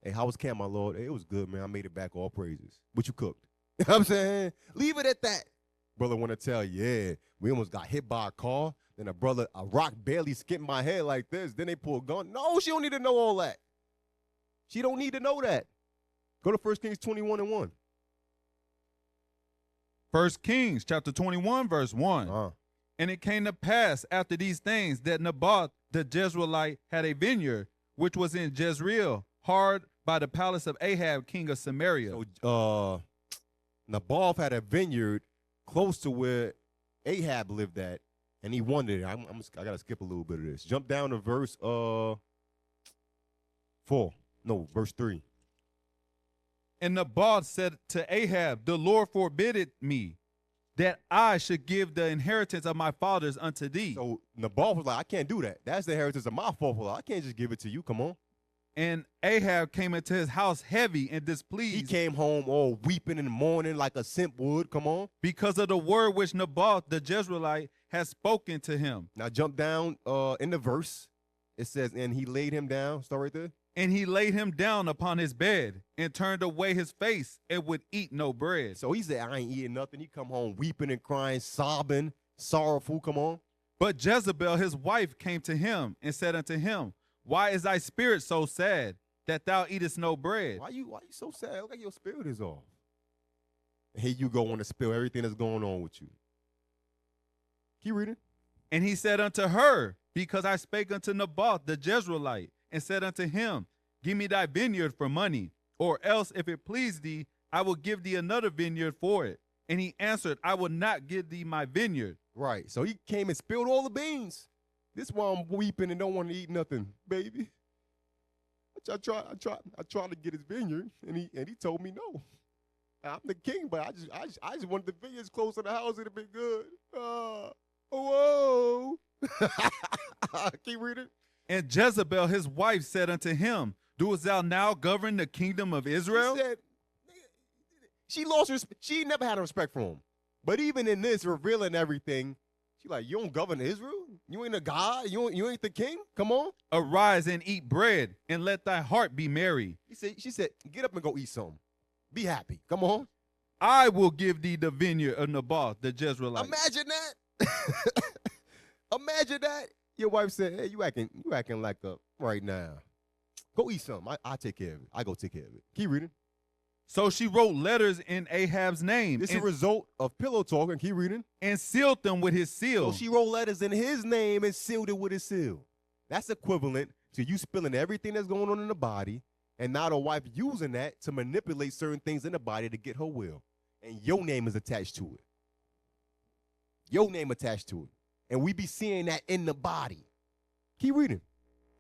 Hey, how was camp, my lord? Hey, it was good, man. I made it back, all praises. What you cooked? You know what I'm saying? Leave it at that. Brother want to tell you, yeah, we almost got hit by a car. Then a rock barely skipped my head like this. Then they pull a gun. No, she don't need to know all that. She don't need to know that. Go to 1 Kings 21:1. 1 Kings chapter 21, verse 1. And it came to pass after these things that Naboth the Jezreelite, had a vineyard, which was in Jezreel, hard by the palace of Ahab, king of Samaria. So Naboth had a vineyard close to where Ahab lived at, and he wanted it. I got to skip a little bit of this. Jump down to verse 3. And Naboth said to Ahab, the Lord forbidded me that I should give the inheritance of my fathers unto thee. So Naboth was like, I can't do that. That's the inheritance of my forefathers. I can't just give it to you. Come on. And Ahab came into his house heavy and displeased. He came home all weeping in the morning like a simp would. Come on. Because of the word which Naboth the Jezreelite has spoken to him. Now jump down in the verse. It says, and he laid him down. Start right there. And he laid him down upon his bed and turned away his face and would eat no bread. So he said, I ain't eating nothing. He come home weeping and crying, sobbing, sorrowful. Come on. But Jezebel, his wife, came to him and said unto him, why is thy spirit so sad that thou eatest no bread? Why you so sad? Look like your spirit is off. And here you go on to spill everything that's going on with you. Keep reading. And he said unto her, because I spake unto Naboth the Jezreelite, and said unto him, give me thy vineyard for money, or else if it please thee, I will give thee another vineyard for it. And he answered, I will not give thee my vineyard. Right. So he came and spilled all the beans. This is why I'm weeping and don't want to eat nothing, baby. I tried to get his vineyard, and he told me no. I'm the king, but I just wanted the vineyards close to the house. It'd have been good. Whoa. Keep reading. And Jezebel, his wife, said unto him, doest thou now govern the kingdom of Israel? She lost she never had a respect for him. But even in this, revealing everything, she like, you don't govern Israel? You ain't a God? You ain't the king? Come on. Arise and eat bread, and let thy heart be merry. She said, get up and go eat something. Be happy. Come on. I will give thee the vineyard of Naboth the Jezreelite. Imagine that. Imagine that. Your wife said, hey, you acting like a right now. Go eat something. I take care of it. I go take care of it. Keep reading. So she wrote letters in Ahab's name. This is a result of pillow talking. Keep reading. And sealed them with his seal. So she wrote letters in his name and sealed it with his seal. That's equivalent to you spilling everything that's going on in the body, and now the wife using that to manipulate certain things in the body to get her will. And your name is attached to it. Your name attached to it. And we be seeing that in the body. Keep reading.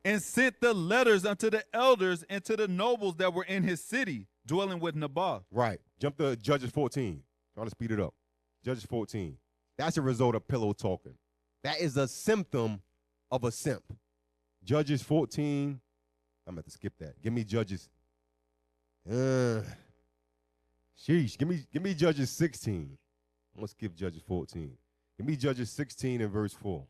And sent the letters unto the elders and to the nobles that were in his city, dwelling with Naboth. Right. Jump to Judges 14. Trying to speed it up. Judges 14. That's a result of pillow talking. That is a symptom of a simp. Judges 14. I'm going to skip that. Give me Judges. Sheesh. Give me Judges 16. I'm going to skip Judges 14. Give me Judges 16 and verse 4.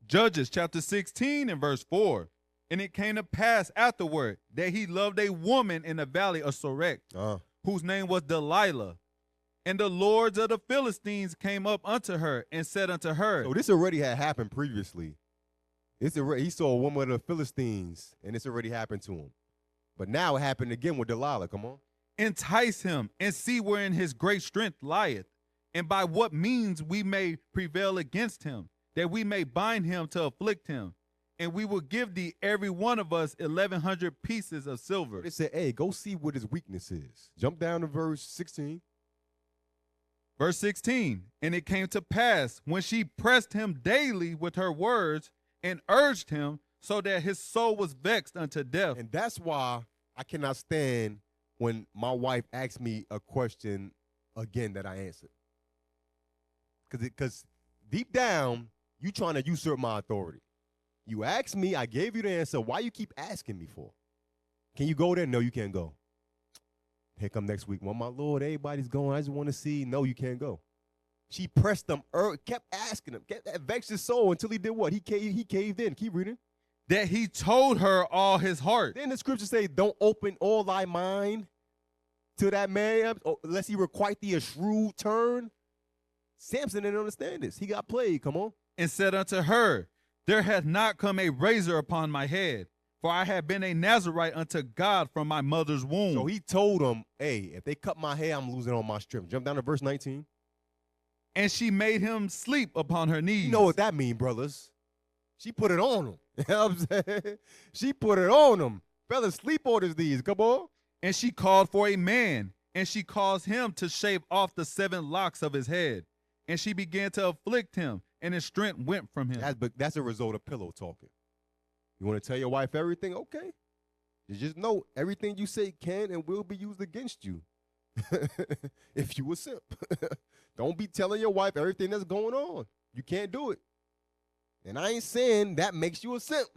Judges chapter 16 and verse 4. And it came to pass afterward that he loved a woman in the valley of Sorek, whose name was Delilah. And the lords of the Philistines came up unto her and said unto her. So this already had happened previously. He saw a woman of the Philistines, and this already happened to him. But now it happened again with Delilah. Come on. Entice him and see wherein his great strength lieth, and by what means we may prevail against him, that we may bind him to afflict him. And we will give thee every one of us 1,100 pieces of silver. They said, hey, go see what his weakness is. Jump down to verse 16. Verse 16. And it came to pass when she pressed him daily with her words and urged him so that his soul was vexed unto death. And that's why I cannot stand when my wife asks me a question again that I answered. Because deep down, you trying to usurp my authority. You asked me, I gave you the answer. Why you keep asking me for? Can you go there? No, you can't go. Here come next week. Well, my Lord, everybody's going. I just want to see. No, you can't go. She pressed him, kept asking him, kept that vexed his soul until he did what? He caved in. Keep reading. That he told her all his heart. Then the scriptures say, don't open all thy mind to that man, unless he requite thee a shrewd turn. Samson didn't understand this. He got played. Come on. And said unto her, there hath not come a razor upon my head, for I have been a Nazarite unto God from my mother's womb. So he told him, hey, if they cut my hair, I'm losing all my strength. Jump down to verse 19. And she made him sleep upon her knees. You know what that means, brothers. She put it on him. You know what I'm saying? She put it on him. Fellas, sleep orders these. Come on. And she called for a man, and she caused him to shave off the 7 locks of his head. And she began to afflict him, and his strength went from him. That's a result of pillow talking. You want to tell your wife everything? Okay. You just know everything you say can and will be used against you. If you a simp. Don't be telling your wife everything that's going on. You can't do it. And I ain't saying that makes you a simp.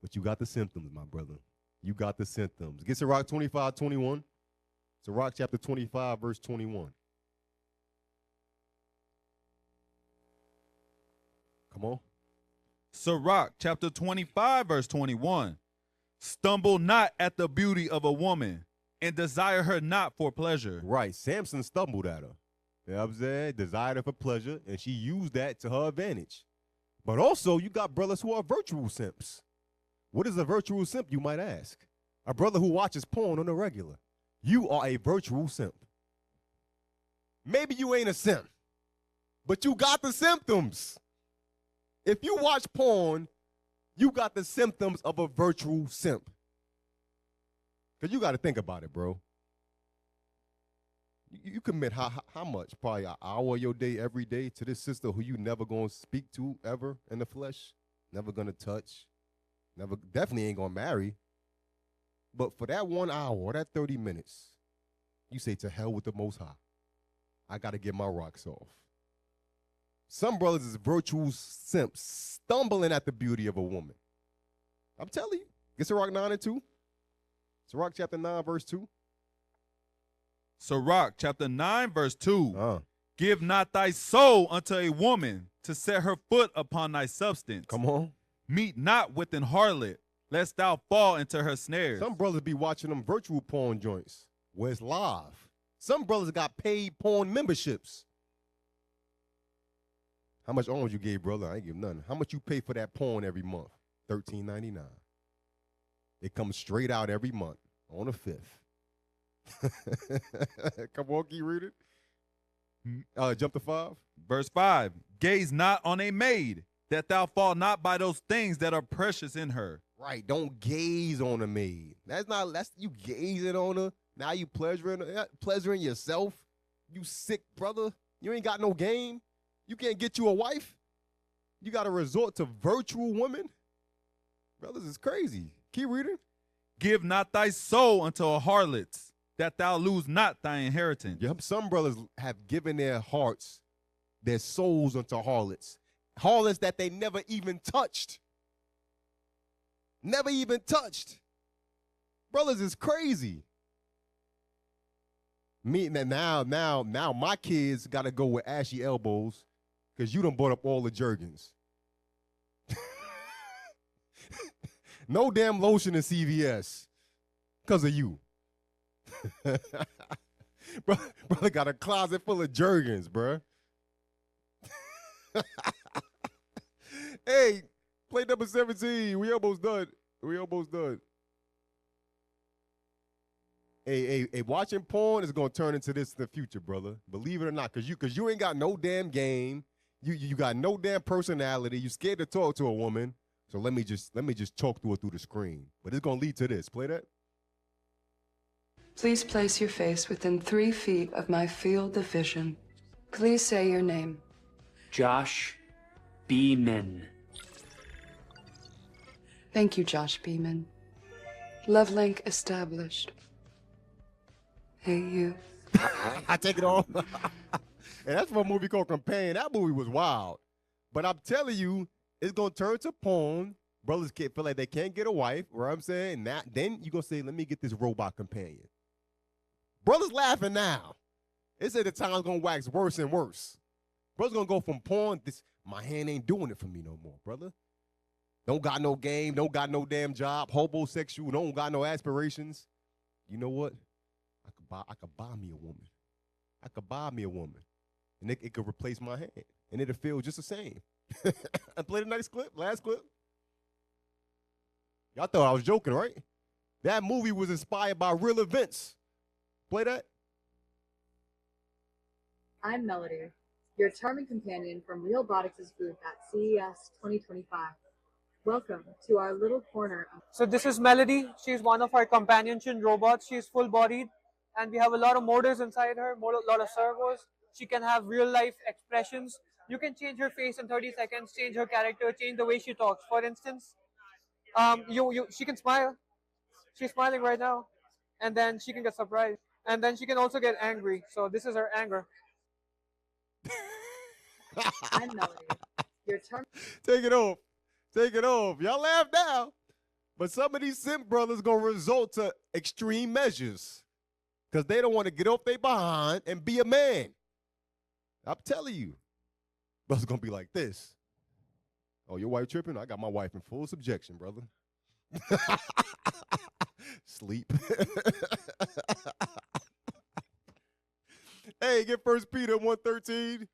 But you got the symptoms, my brother. You got the symptoms. Get Sirach 25:21. Sirach chapter 25, verse 21. Come on. Sirach chapter 25, verse 21. Stumble not at the beauty of a woman, and desire her not for pleasure. Right. Samson stumbled at her. You know what I'm saying? Desired her for pleasure, and she used that to her advantage. But also, you got brothers who are virtual simps. What is a virtual simp, you might ask? A brother who watches porn on the regular. You are a virtual simp. Maybe you ain't a simp, but you got the symptoms. If you watch porn, you got the symptoms of a virtual simp. Because you got to think about it, bro. You commit how much? Probably an hour of your day every day to this sister who you never going to speak to ever in the flesh, never going to touch, definitely ain't going to marry. But for that 1 hour or that 30 minutes, you say, to hell with the Most High. I got to get my rocks off. Some brothers is virtual simps, stumbling at the beauty of a woman. I'm telling you. Get Sirach 9 and 2. Sirach chapter 9, verse 2. Sirach chapter 9, verse 2. Give not thy soul unto a woman to set her foot upon thy substance. Come on. Meet not with an harlot, lest thou fall into her snares. Some brothers be watching them virtual porn joints where it's live. Some brothers got paid porn memberships. How much alms you gave, brother? I ain't give nothing. How much you pay for that porn every month? $13.99. It comes straight out every month on the 5th. Come on, keep reading. Jump to 5. Verse 5. Gaze not on a maid, that thou fall not by those things that are precious in her. Right. Don't gaze on a maid. That's you gazing on her. Now you pleasuring yourself. You sick brother. You ain't got no game. You can't get you a wife. You got to resort to virtual women. Brothers, it's crazy. Keep reading. Give not thy soul unto a harlot, that thou lose not thy inheritance. Yep. Some brothers have given their hearts, their souls unto harlots. Harlots that they never even touched. Never even touched. Brothers, is crazy. Me now my kids got to go with ashy elbows because you done bought up all the Jergens. No damn lotion in CVS because of you. Brother got a closet full of Jergens, bruh. Hey, play number 17. We almost done. Hey, watching porn is gonna turn into this in the future, brother. Believe it or not, cause you ain't got no damn game. You got no damn personality. You scared to talk to a woman. So let me just talk to her through the screen. But it's gonna lead to this. Play that. Please place your face within 3 feet of my field of vision. Please say your name. Josh Beeman. Thank you, Josh Beeman. Love link established. Hey, you. I take it off. And that's from a movie called Companion. That movie was wild. But I'm telling you, it's going to turn to porn. Brothers feel like they can't get a wife, you know what I'm saying? Then you're going to say, let me get this robot companion. Brothers laughing now. They say the time's going to wax worse and worse. Brothers going to go from porn, my hand ain't doing it for me no more, brother. Don't got no game, don't got no damn job, homosexual, don't got no aspirations. You know what? I could buy me a woman. I could buy me a woman. And it could replace my hand. And it'll feel just the same. I played a nice clip, last clip. Y'all thought I was joking, right? That movie was inspired by real events. Play that. I'm Melody. your charming companion from Realbotics' booth at CES 2025. Welcome to our little corner of... So this is Melody. She's one of our companionship robots. She's full-bodied, and we have a lot of motors inside her, a lot of servos. She can have real-life expressions. You can change her face in 30 seconds, change her character, change the way she talks. For instance, she can smile. She's smiling right now, and then she can get surprised, and then she can also get angry. So this is her anger. I'm Melody. Your charming... Take it off. Take it off. Y'all laugh now. But some of these simp brothers gonna resort to extreme measures because they don't want to get off their behind and be a man. I'm telling you. Brothers gonna be like this. Oh, your wife tripping? I got my wife in full subjection, brother. Sleep. Hey, get 1 Peter 1:13.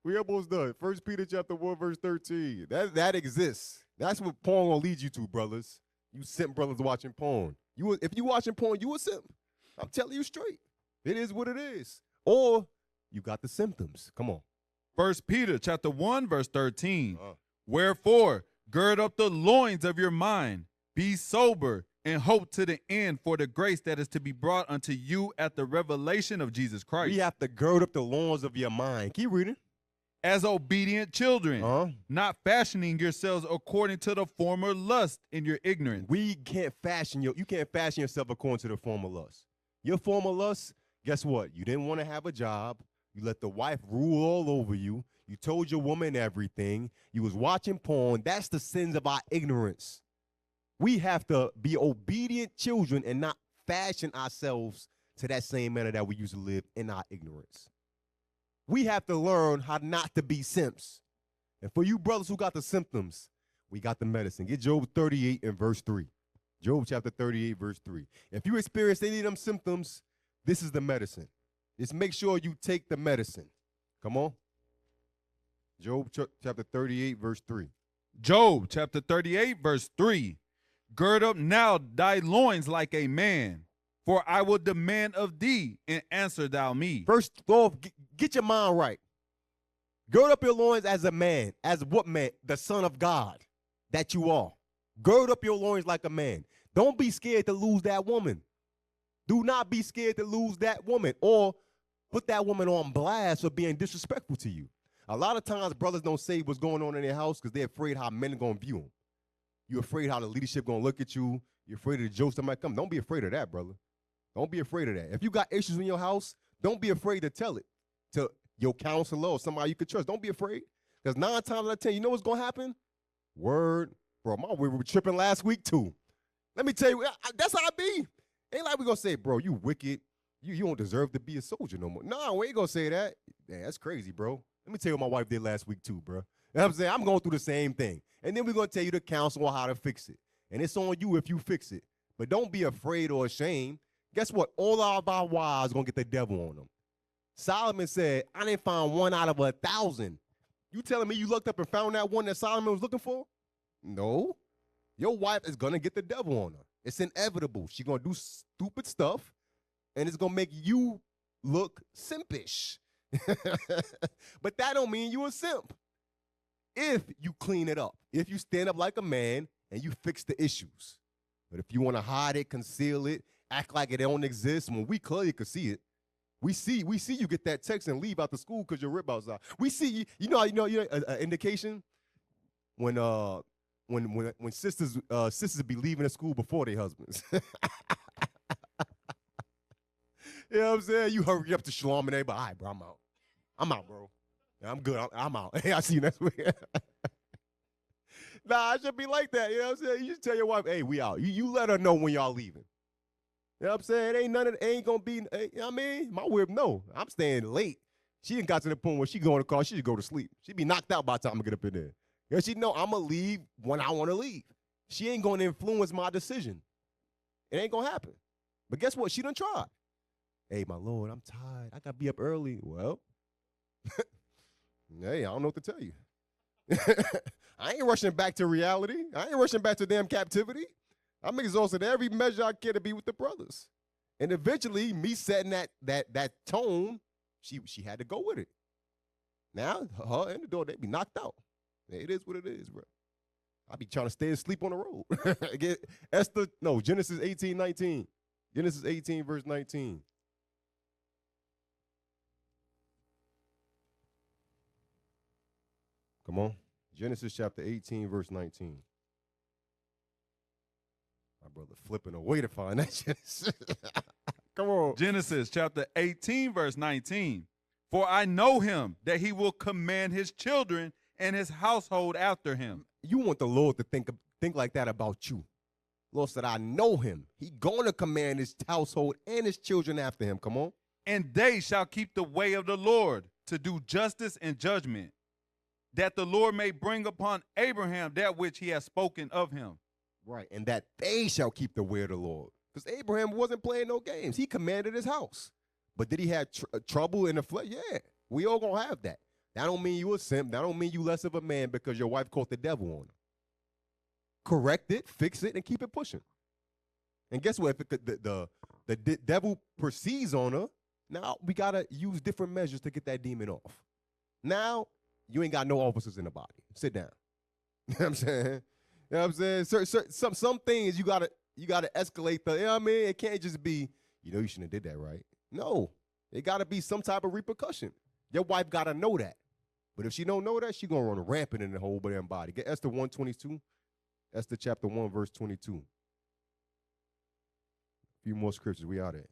We almost done. 1 Peter chapter 1, verse 13. That exists. That's what porn will lead you to, brothers. You simp brothers watching porn. If you watching porn, you a simp. I'm telling you straight. It is what it is. Or you got the symptoms. Come on. 1 Peter chapter 1, verse 13. Wherefore, gird up the loins of your mind, be sober, and hope to the end for the grace that is to be brought unto you at the revelation of Jesus Christ. You have to gird up the loins of your mind. Keep reading. As obedient children, not fashioning yourselves according to the former lust in your ignorance. You can't fashion yourself according to the former lust. Your former lust, guess what? You didn't want to have a job. You let the wife rule all over you. You told your woman everything. You was watching porn. That's the sins of our ignorance. We have to be obedient children and not fashion ourselves to that same manner that we used to live in our ignorance. We have to learn how not to be simps. And for you brothers who got the symptoms, we got the medicine. Get Job 38 and verse 3. Job chapter 38, verse 3. If you experience any of them symptoms, this is the medicine. Just make sure you take the medicine. Come on. Job chapter 38, verse 3. Job chapter 38, verse 3. Gird up now thy loins like a man, for I will demand of thee, and answer thou me. First off, get your mind right. Gird up your loins as a man. As what man? The Son of God that you are. Gird up your loins like a man. Don't be scared to lose that woman. Do not be scared to lose that woman or put that woman on blast for being disrespectful to you. A lot of times brothers don't say what's going on in their house because they're afraid how men are going to view them. You're afraid how the leadership going to look at you. You're afraid of the jokes that might come. Don't be afraid of that, brother. Don't be afraid of that. If you got issues in your house, don't be afraid to tell it to your counselor or somebody you could trust. Don't be afraid. Because 9 times out of 10, you know what's going to happen? Word. Bro, we were tripping last week too. Let me tell you, that's how I be. Ain't like we going to say, bro, you wicked. You don't deserve to be a soldier no more. No, we ain't going to say that. Man, that's crazy, bro. Let me tell you what my wife did last week too, bro. You know what I'm saying? I'm going through the same thing. And then we're going to tell you the counsel on how to fix it. And it's on you if you fix it. But don't be afraid or ashamed. Guess what? All of our wives going to get the devil on them. Solomon said, I didn't find one out of 1,000. You telling me you looked up and found that one that Solomon was looking for? No. Your wife is going to get the devil on her. It's inevitable. She's going to do stupid stuff, and it's going to make you look simpish. But that don't mean you a simp. If you clean it up, if you stand up like a man and you fix the issues. But if you want to hide it, conceal it, act like it don't exist, when we clearly could see it. We see you get that text and leave out the school because your rib outside. We see you know an indication when sisters be leaving the school before their husbands. You know what I'm saying? You hurry up to Shalom and everybody, all right, bro, I'm out. I'm out, bro. Yeah, I'm good. I'm out. Hey, I see you next week. Nah, it should be like that. You know what I'm saying? You just tell your wife, hey, we out. You let her know when y'all leaving. You know what I'm saying? It ain't gonna be, you know what I mean? My whip, no. I'm staying late. She done got to the point where she go in the car, she just go to sleep. She be knocked out by the time I get up in there. Because she know I'm gonna leave when I want to leave. She ain't gonna influence my decision. It ain't gonna happen. But guess what? She done tried. Hey, my Lord, I'm tired. I gotta be up early. Well, hey, I don't know what to tell you. I ain't rushing back to reality. I ain't rushing back to damn captivity. I'm exhausted every measure I can to be with the brothers. And eventually, me setting that tone, she had to go with it. Now, her and the daughter, they be knocked out. It is what it is, bro. I be trying to stay asleep on the road. Genesis 18:19. Genesis 18, verse 19. Come on. Genesis chapter 18, verse 19. My brother flipping away to find that Genesis. Come on. Genesis chapter 18, verse 19. For I know him, that he will command his children and his household after him. You want the Lord to think like that about you. Lord said, I know him. He going to command his household and his children after him. Come on. And they shall keep the way of the Lord to do justice and judgment, that the Lord may bring upon Abraham that which he has spoken of him. Right, and that they shall keep the way of the Lord. Because Abraham wasn't playing no games. He commanded his house. But did he have trouble in the flesh? Yeah, we all going to have that. That don't mean you a simp. That don't mean you less of a man because your wife caught the devil on her. Correct it, fix it, and keep it pushing. And guess what? If the devil proceeds on her, now we got to use different measures to get that demon off. Now, you ain't got no officers in the body. Sit down. You know what I'm saying? You know what I'm saying? Some things you gotta escalate the, you know what I mean? It can't just be, you shouldn't have did that, right? No. It gotta be some type of repercussion. Your wife gotta know that. But if she don't know that, she gonna run rampant in the whole damn body. Get Esther 1:22. Esther chapter 1, verse 22. A few more scriptures. We out there.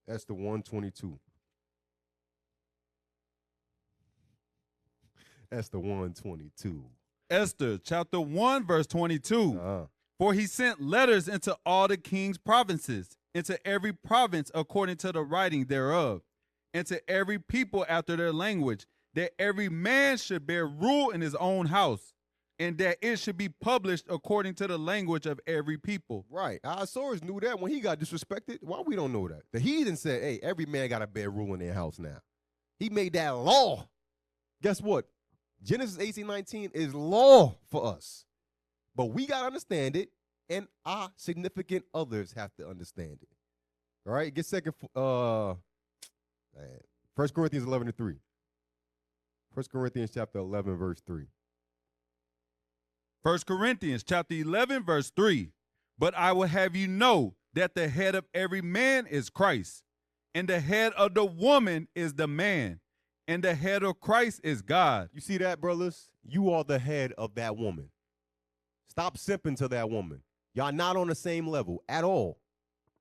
Esther 1:22. Esther 1:22. Esther chapter 1, verse 22. For he sent letters into all the king's provinces, into every province according to the writing thereof, and to every people after their language, that every man should bear rule in his own house, and that it should be published according to the language of every people. Right. Ahasuerus knew that when he got disrespected. Why we don't know that? The heathen said, hey, every man got to bear rule in their house now. He made that law. Guess what? Genesis 18:19 is law for us. But we got to understand it, and our significant others have to understand it. All right? Get 1 Corinthians 11:3. 1 Corinthians chapter 11, verse 3. 1 Corinthians chapter 11, verse 3. But I will have you know that the head of every man is Christ, and the head of the woman is the man, and the head of Christ is God. You see that, brothers? You are the head of that woman. Stop simping to that woman. Y'all not on the same level at all.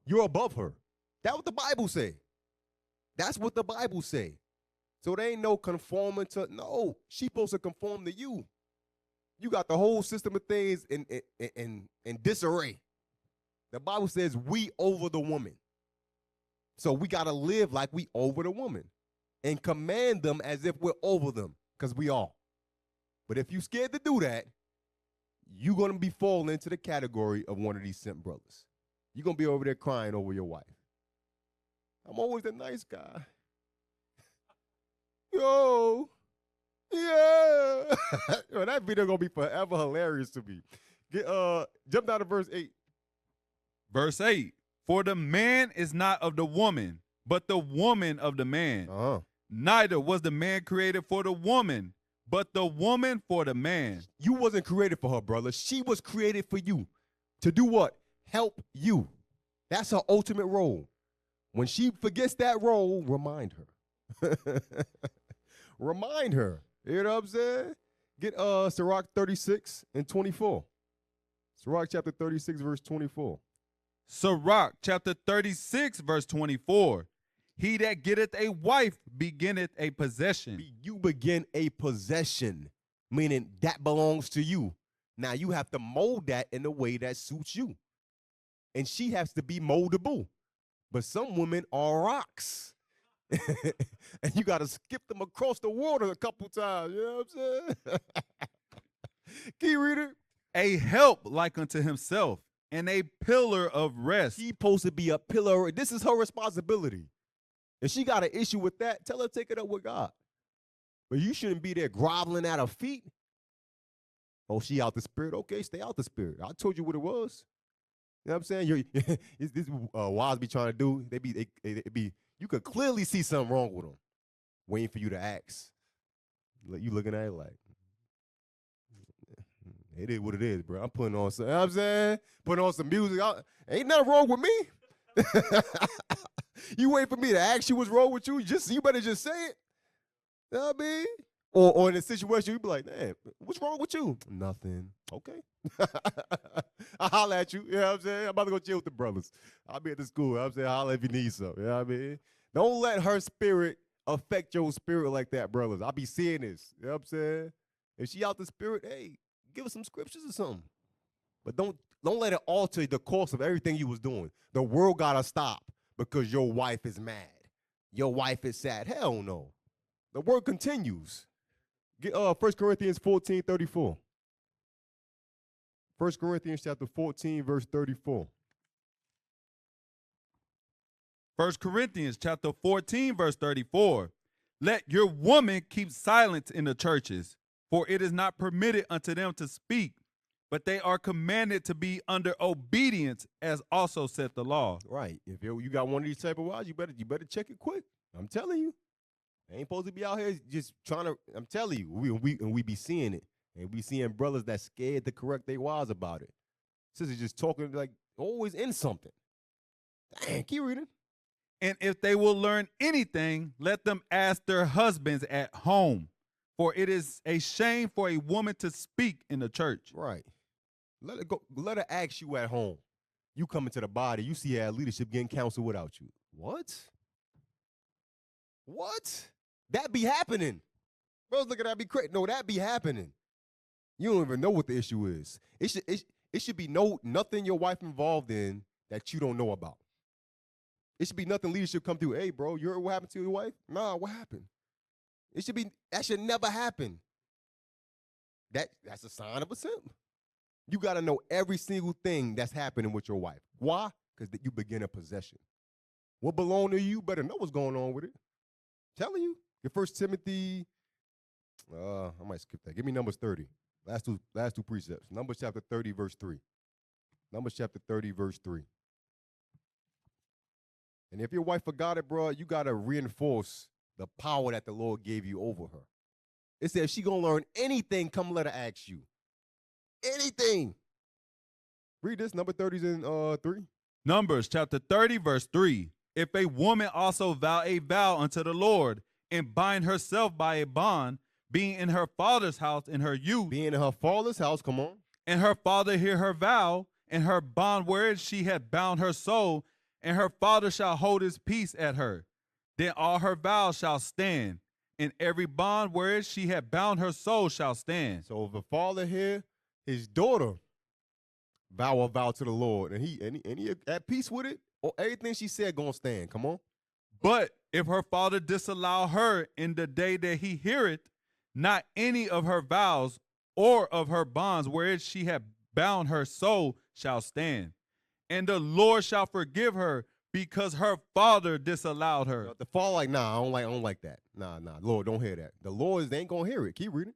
You're above her. That's what the Bible say. That's what the Bible say. So there ain't no conforming to, no, she's supposed to conform to you. You got the whole system of things in disarray. The Bible says we over the woman. So we got to live like we over the woman and command them as if we're over them, because we are. But if you scared to do that, you're going to be falling into the category of one of these simp brothers. You're going to be over there crying over your wife. I'm always the nice guy. Yo. Yeah. Yo, that video going to be forever hilarious to me. Jump down to verse 8. Verse 8. For the man is not of the woman, but the woman of the man. Neither was the man created for the woman, but the woman for the man. You wasn't created for her, brother. She was created for you. To do what? Help you. That's her ultimate role. When she forgets that role, remind her. Remind her. You know what I'm saying? Get Sirach 36 and 24. Sirach chapter 36, verse 24. Sirach chapter 36, verse 24. He that getteth a wife beginneth a possession. You begin a possession, meaning that belongs to you. Now you have to mold that in a way that suits you. And she has to be moldable. But some women are rocks. And you got to skip them across the water a couple times. You know what I'm saying? Can you read it? A help like unto himself and a pillar of rest. She's supposed to be a pillar. This is her responsibility. If she got an issue with that, tell her to take it up with God. But you shouldn't be there groveling at her feet. Oh, she out the spirit? Okay, stay out the spirit. I told you what it was. You know what I'm saying? This wives be trying to do. They be. You could clearly see something wrong with them, waiting for you to ask. You looking at it like, it is what it is, bro. I'm putting on some. You know what I'm saying? Putting on some music. Ain't nothing wrong with me. You wait for me to ask you what's wrong with you. You better just say it. You know what I mean? Or in a situation, you be like, man, what's wrong with you? Nothing. Okay. I'll holler at you. You know what I'm saying? I'm about to go chill with the brothers. I'll be at the school. You know what I'm saying? Holler if you need something. You know what I mean? Don't let her spirit affect your spirit like that, brothers. I be seeing this. You know what I'm saying? If she out the spirit, hey, give her some scriptures or something. But don't let it alter the course of everything you was doing. The world gotta stop because your wife is mad. Your wife is sad. Hell no. The word continues. Get 1 Corinthians 14:34. 1 Corinthians chapter 14, verse 34. 1 Corinthians chapter 14, verse 34. Let your woman keep silence in the churches, for it is not permitted unto them to speak, but they are commanded to be under obedience, as also saith the law. Right. If you got one of these type of wives, you better check it quick. I'm telling you. They ain't supposed to be out here just trying to. I'm telling you, we be seeing it, and we seeing brothers that scared to correct their wives about it. Sisters just talking like always in something. Dang, keep reading. And if they will learn anything, let them ask their husbands at home, for it is a shame for a woman to speak in the church. Right. Let it go. Let her ask you at home. You come into the body, you see her leadership getting counsel without you. What? That be happening. Bros, look at that be crazy. No, that be happening. You don't even know what the issue is. It should be nothing your wife involved in that you don't know about. It should be nothing leadership come through. Hey, bro, you heard what happened to your wife? Nah, what happened? That should never happen. That's a sign of a simp. You got to know every single thing that's happening with your wife. Why? Because you begin a possession. What belong to you, better know what's going on with it. Telling you. Your 1 Timothy, I might skip that. Give me Numbers 30. Last two precepts. Numbers chapter 30, verse 3. Numbers chapter 30, verse 3. And if your wife forgot it, bro, you got to reinforce the power that the Lord gave you over her. It says if she going to learn anything, come let her ask you. Anything. Read this. Number 30's in 3. Numbers chapter 30, verse 3. If a woman also vow a vow unto the Lord, and bind herself by a bond, being in her father's house in her youth. Being in her father's house, come on. And her father hear her vow, and her bond wherein she had bound her soul, and her father shall hold his peace at her. Then all her vows shall stand, and every bond wherein she had bound her soul shall stand. So if the father hear his daughter vow a vow to the Lord, and he at peace with it, or everything she said gonna stand. Come on. But if her father disallow her in the day that he heareth, not any of her vows or of her bonds wherein she had bound her soul shall stand. And the Lord shall forgive her because her father disallowed her. The father like, nah, I don't like that. Nah, Lord, don't hear that. The Lord, they ain't gonna hear it. Keep reading.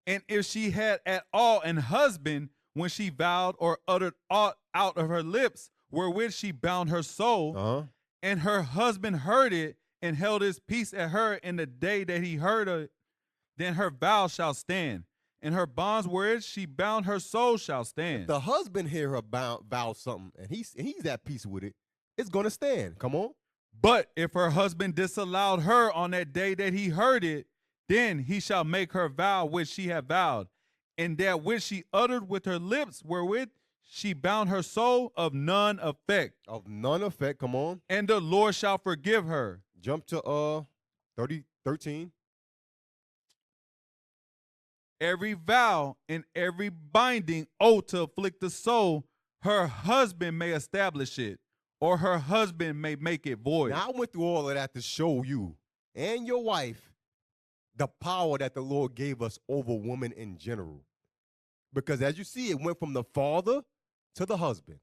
And if she had at all an husband when she vowed or uttered aught out of her lips wherewith she bound her soul, and her husband heard it and held his peace at her in the day that he heard it, then her vow shall stand, and her bonds wherein she bound her soul shall stand. If the husband hear her vow something, and he's at peace with it, it's gonna stand. Come on. But if her husband disallowed her on that day that he heard it, then he shall make her vow which she had vowed, and that which she uttered with her lips wherewith she bound her soul of none effect. Of none effect, come on. And the Lord shall forgive her. Jump to 13. Every vow and every binding oath to afflict the soul, her husband may establish it, or her husband may make it void. Now, I went through all of that to show you and your wife the power that the Lord gave us over women in general. Because as you see, it went from the father to the husband.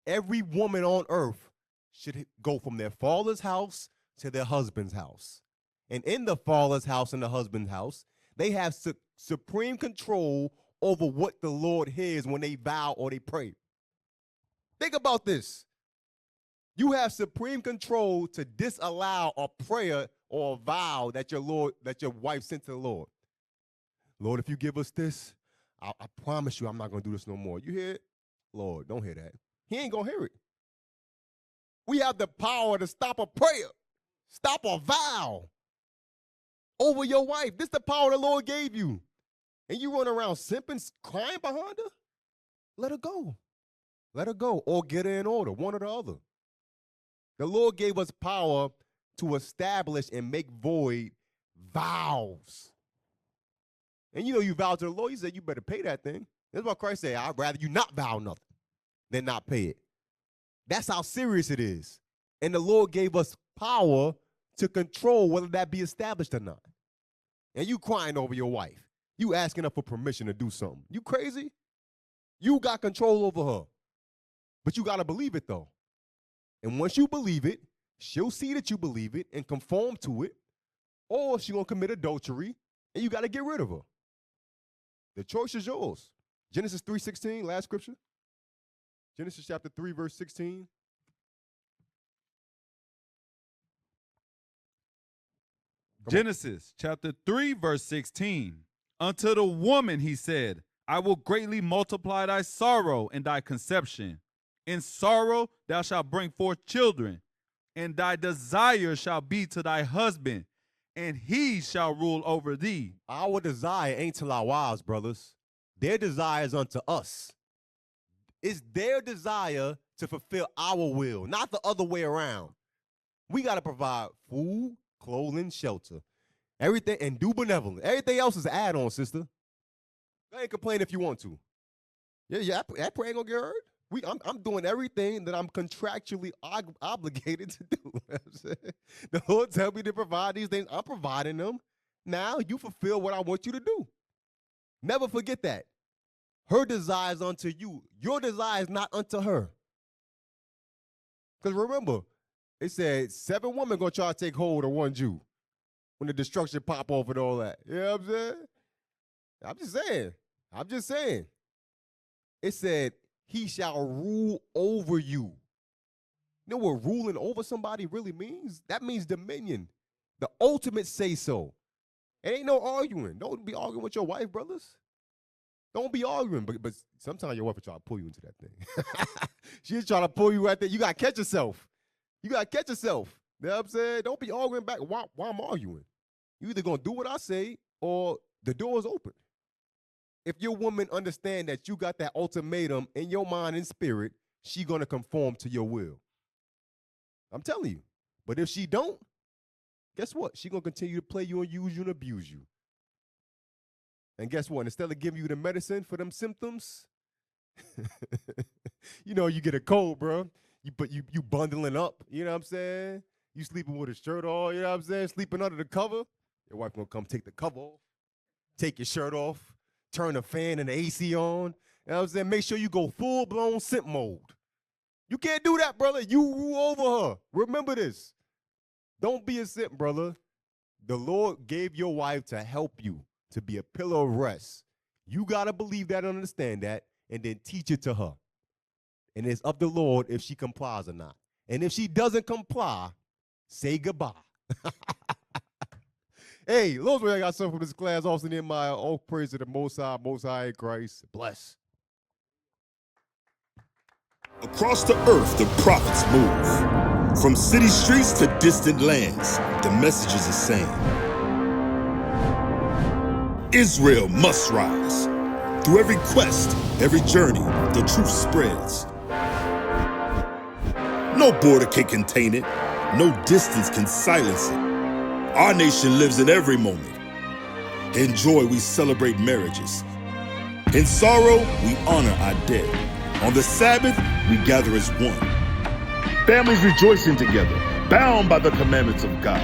Every woman on earth should go from their father's house to their husband's house. And in the father's house and the husband's house, they have supreme control over what the Lord hears when they vow or they pray. Think about this. You have supreme control to disallow a prayer or a vow that your wife sent to the Lord. Lord, if you give us this, I promise you I'm not going to do this no more. You hear it? Lord, don't hear that. He ain't going to hear it. We have the power to stop a prayer, stop a vow over your wife. This is the power the Lord gave you. And you run around simping, crying behind her? Let her go. Let her go or get her in order, one or the other. The Lord gave us power to establish and make void vows. And you vow to the Lord, you said you better pay that thing. That's what Christ said. I'd rather you not vow nothing than not pay it. That's how serious it is. And the Lord gave us power to control whether that be established or not. And you crying over your wife. You asking her for permission to do something. You crazy? You got control over her. But you got to believe it, though. And once you believe it, she'll see that you believe it and conform to it, or she's going to commit adultery, and you got to get rid of her. The choice is yours. Genesis 3:16, last scripture. Genesis chapter 3, verse 16. Genesis chapter 3, verse 16. Unto the woman he said, I will greatly multiply thy sorrow and thy conception. In sorrow thou shalt bring forth children, and thy desire shall be to thy husband, and he shall rule over thee. Our desire ain't to our wives, brothers. Their desire is unto us. It's their desire to fulfill our will, not the other way around. We got to provide food, clothing, shelter, everything, and do benevolence. Everything else is an add-on, sister. Go ahead and complain if you want to. Yeah, that prayer ain't gonna get heard. I'm doing everything that I'm contractually obligated to do. The Lord tell me to provide these things. I'm providing them. Now you fulfill what I want you to do. Never forget that. Her desire is unto you. Your desire is not unto her. Because remember, it said 7 women going to try to take hold of 1 Jew when the destruction pop off and all that. You know what I'm saying? I'm just saying. It said, he shall rule over you. You know what ruling over somebody really means? That means dominion. The ultimate say-so. It ain't no arguing. Don't be arguing with your wife, brothers. Don't be arguing. But sometimes your wife will try to pull you into that thing. She's trying to pull you right there. You got to catch yourself. You got to catch yourself. You know what I'm saying? Don't be arguing back while I'm arguing. You either going to do what I say or the door is open. If your woman understand that you got that ultimatum in your mind and spirit, she going to conform to your will. I'm telling you. But if she don't, guess what? She going to continue to play you and use you and abuse you. And guess what? Instead of giving you the medicine for them symptoms, you get a cold, bro. You bundling up, you know what I'm saying? You sleeping with a shirt on, you know what I'm saying? Sleeping under the cover. Your wife going to come take the cover off, take your shirt off, turn the fan and the AC on. You know what I'm saying? Make sure you go full-blown simp mode. You can't do that, brother. You rule over her. Remember this. Don't be a simp, brother. The Lord gave your wife to help you, to be a pillar of rest. You got to believe that and understand that, and then teach it to her. And it's up to the Lord if she complies or not. And if she doesn't comply, say goodbye. Hey, Lord's way I got something from this class. Also in my all praise to the Most High in Christ. Bless. Across the earth, the prophets move. From city streets to distant lands, the message is the same. Israel must rise. Through every quest, every journey, the truth spreads. No border can contain it. No distance can silence it. Our nation lives in every moment. In joy, we celebrate marriages. In sorrow, we honor our dead. On the Sabbath, we gather as one. Families rejoicing together, bound by the commandments of God.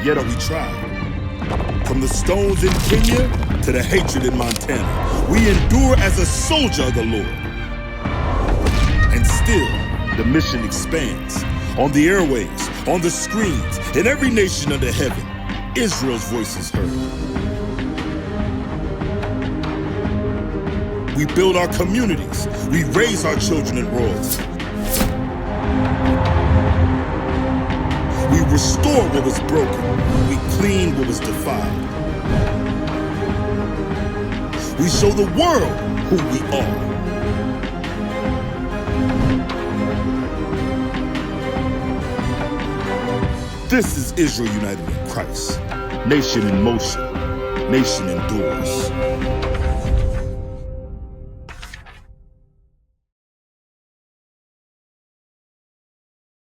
Yet are we tried. From the stones in Kenya to the hatred in Montana, we endure as a soldier of the Lord. And still, the mission expands. On the airwaves, on the screens, in every nation under heaven, Israel's voice is heard. We build our communities. We raise our children in royalty. We restore what was broken. We clean what was defiled. We show the world who we are. This is Israel united in Christ. Nation in motion. Nation endures.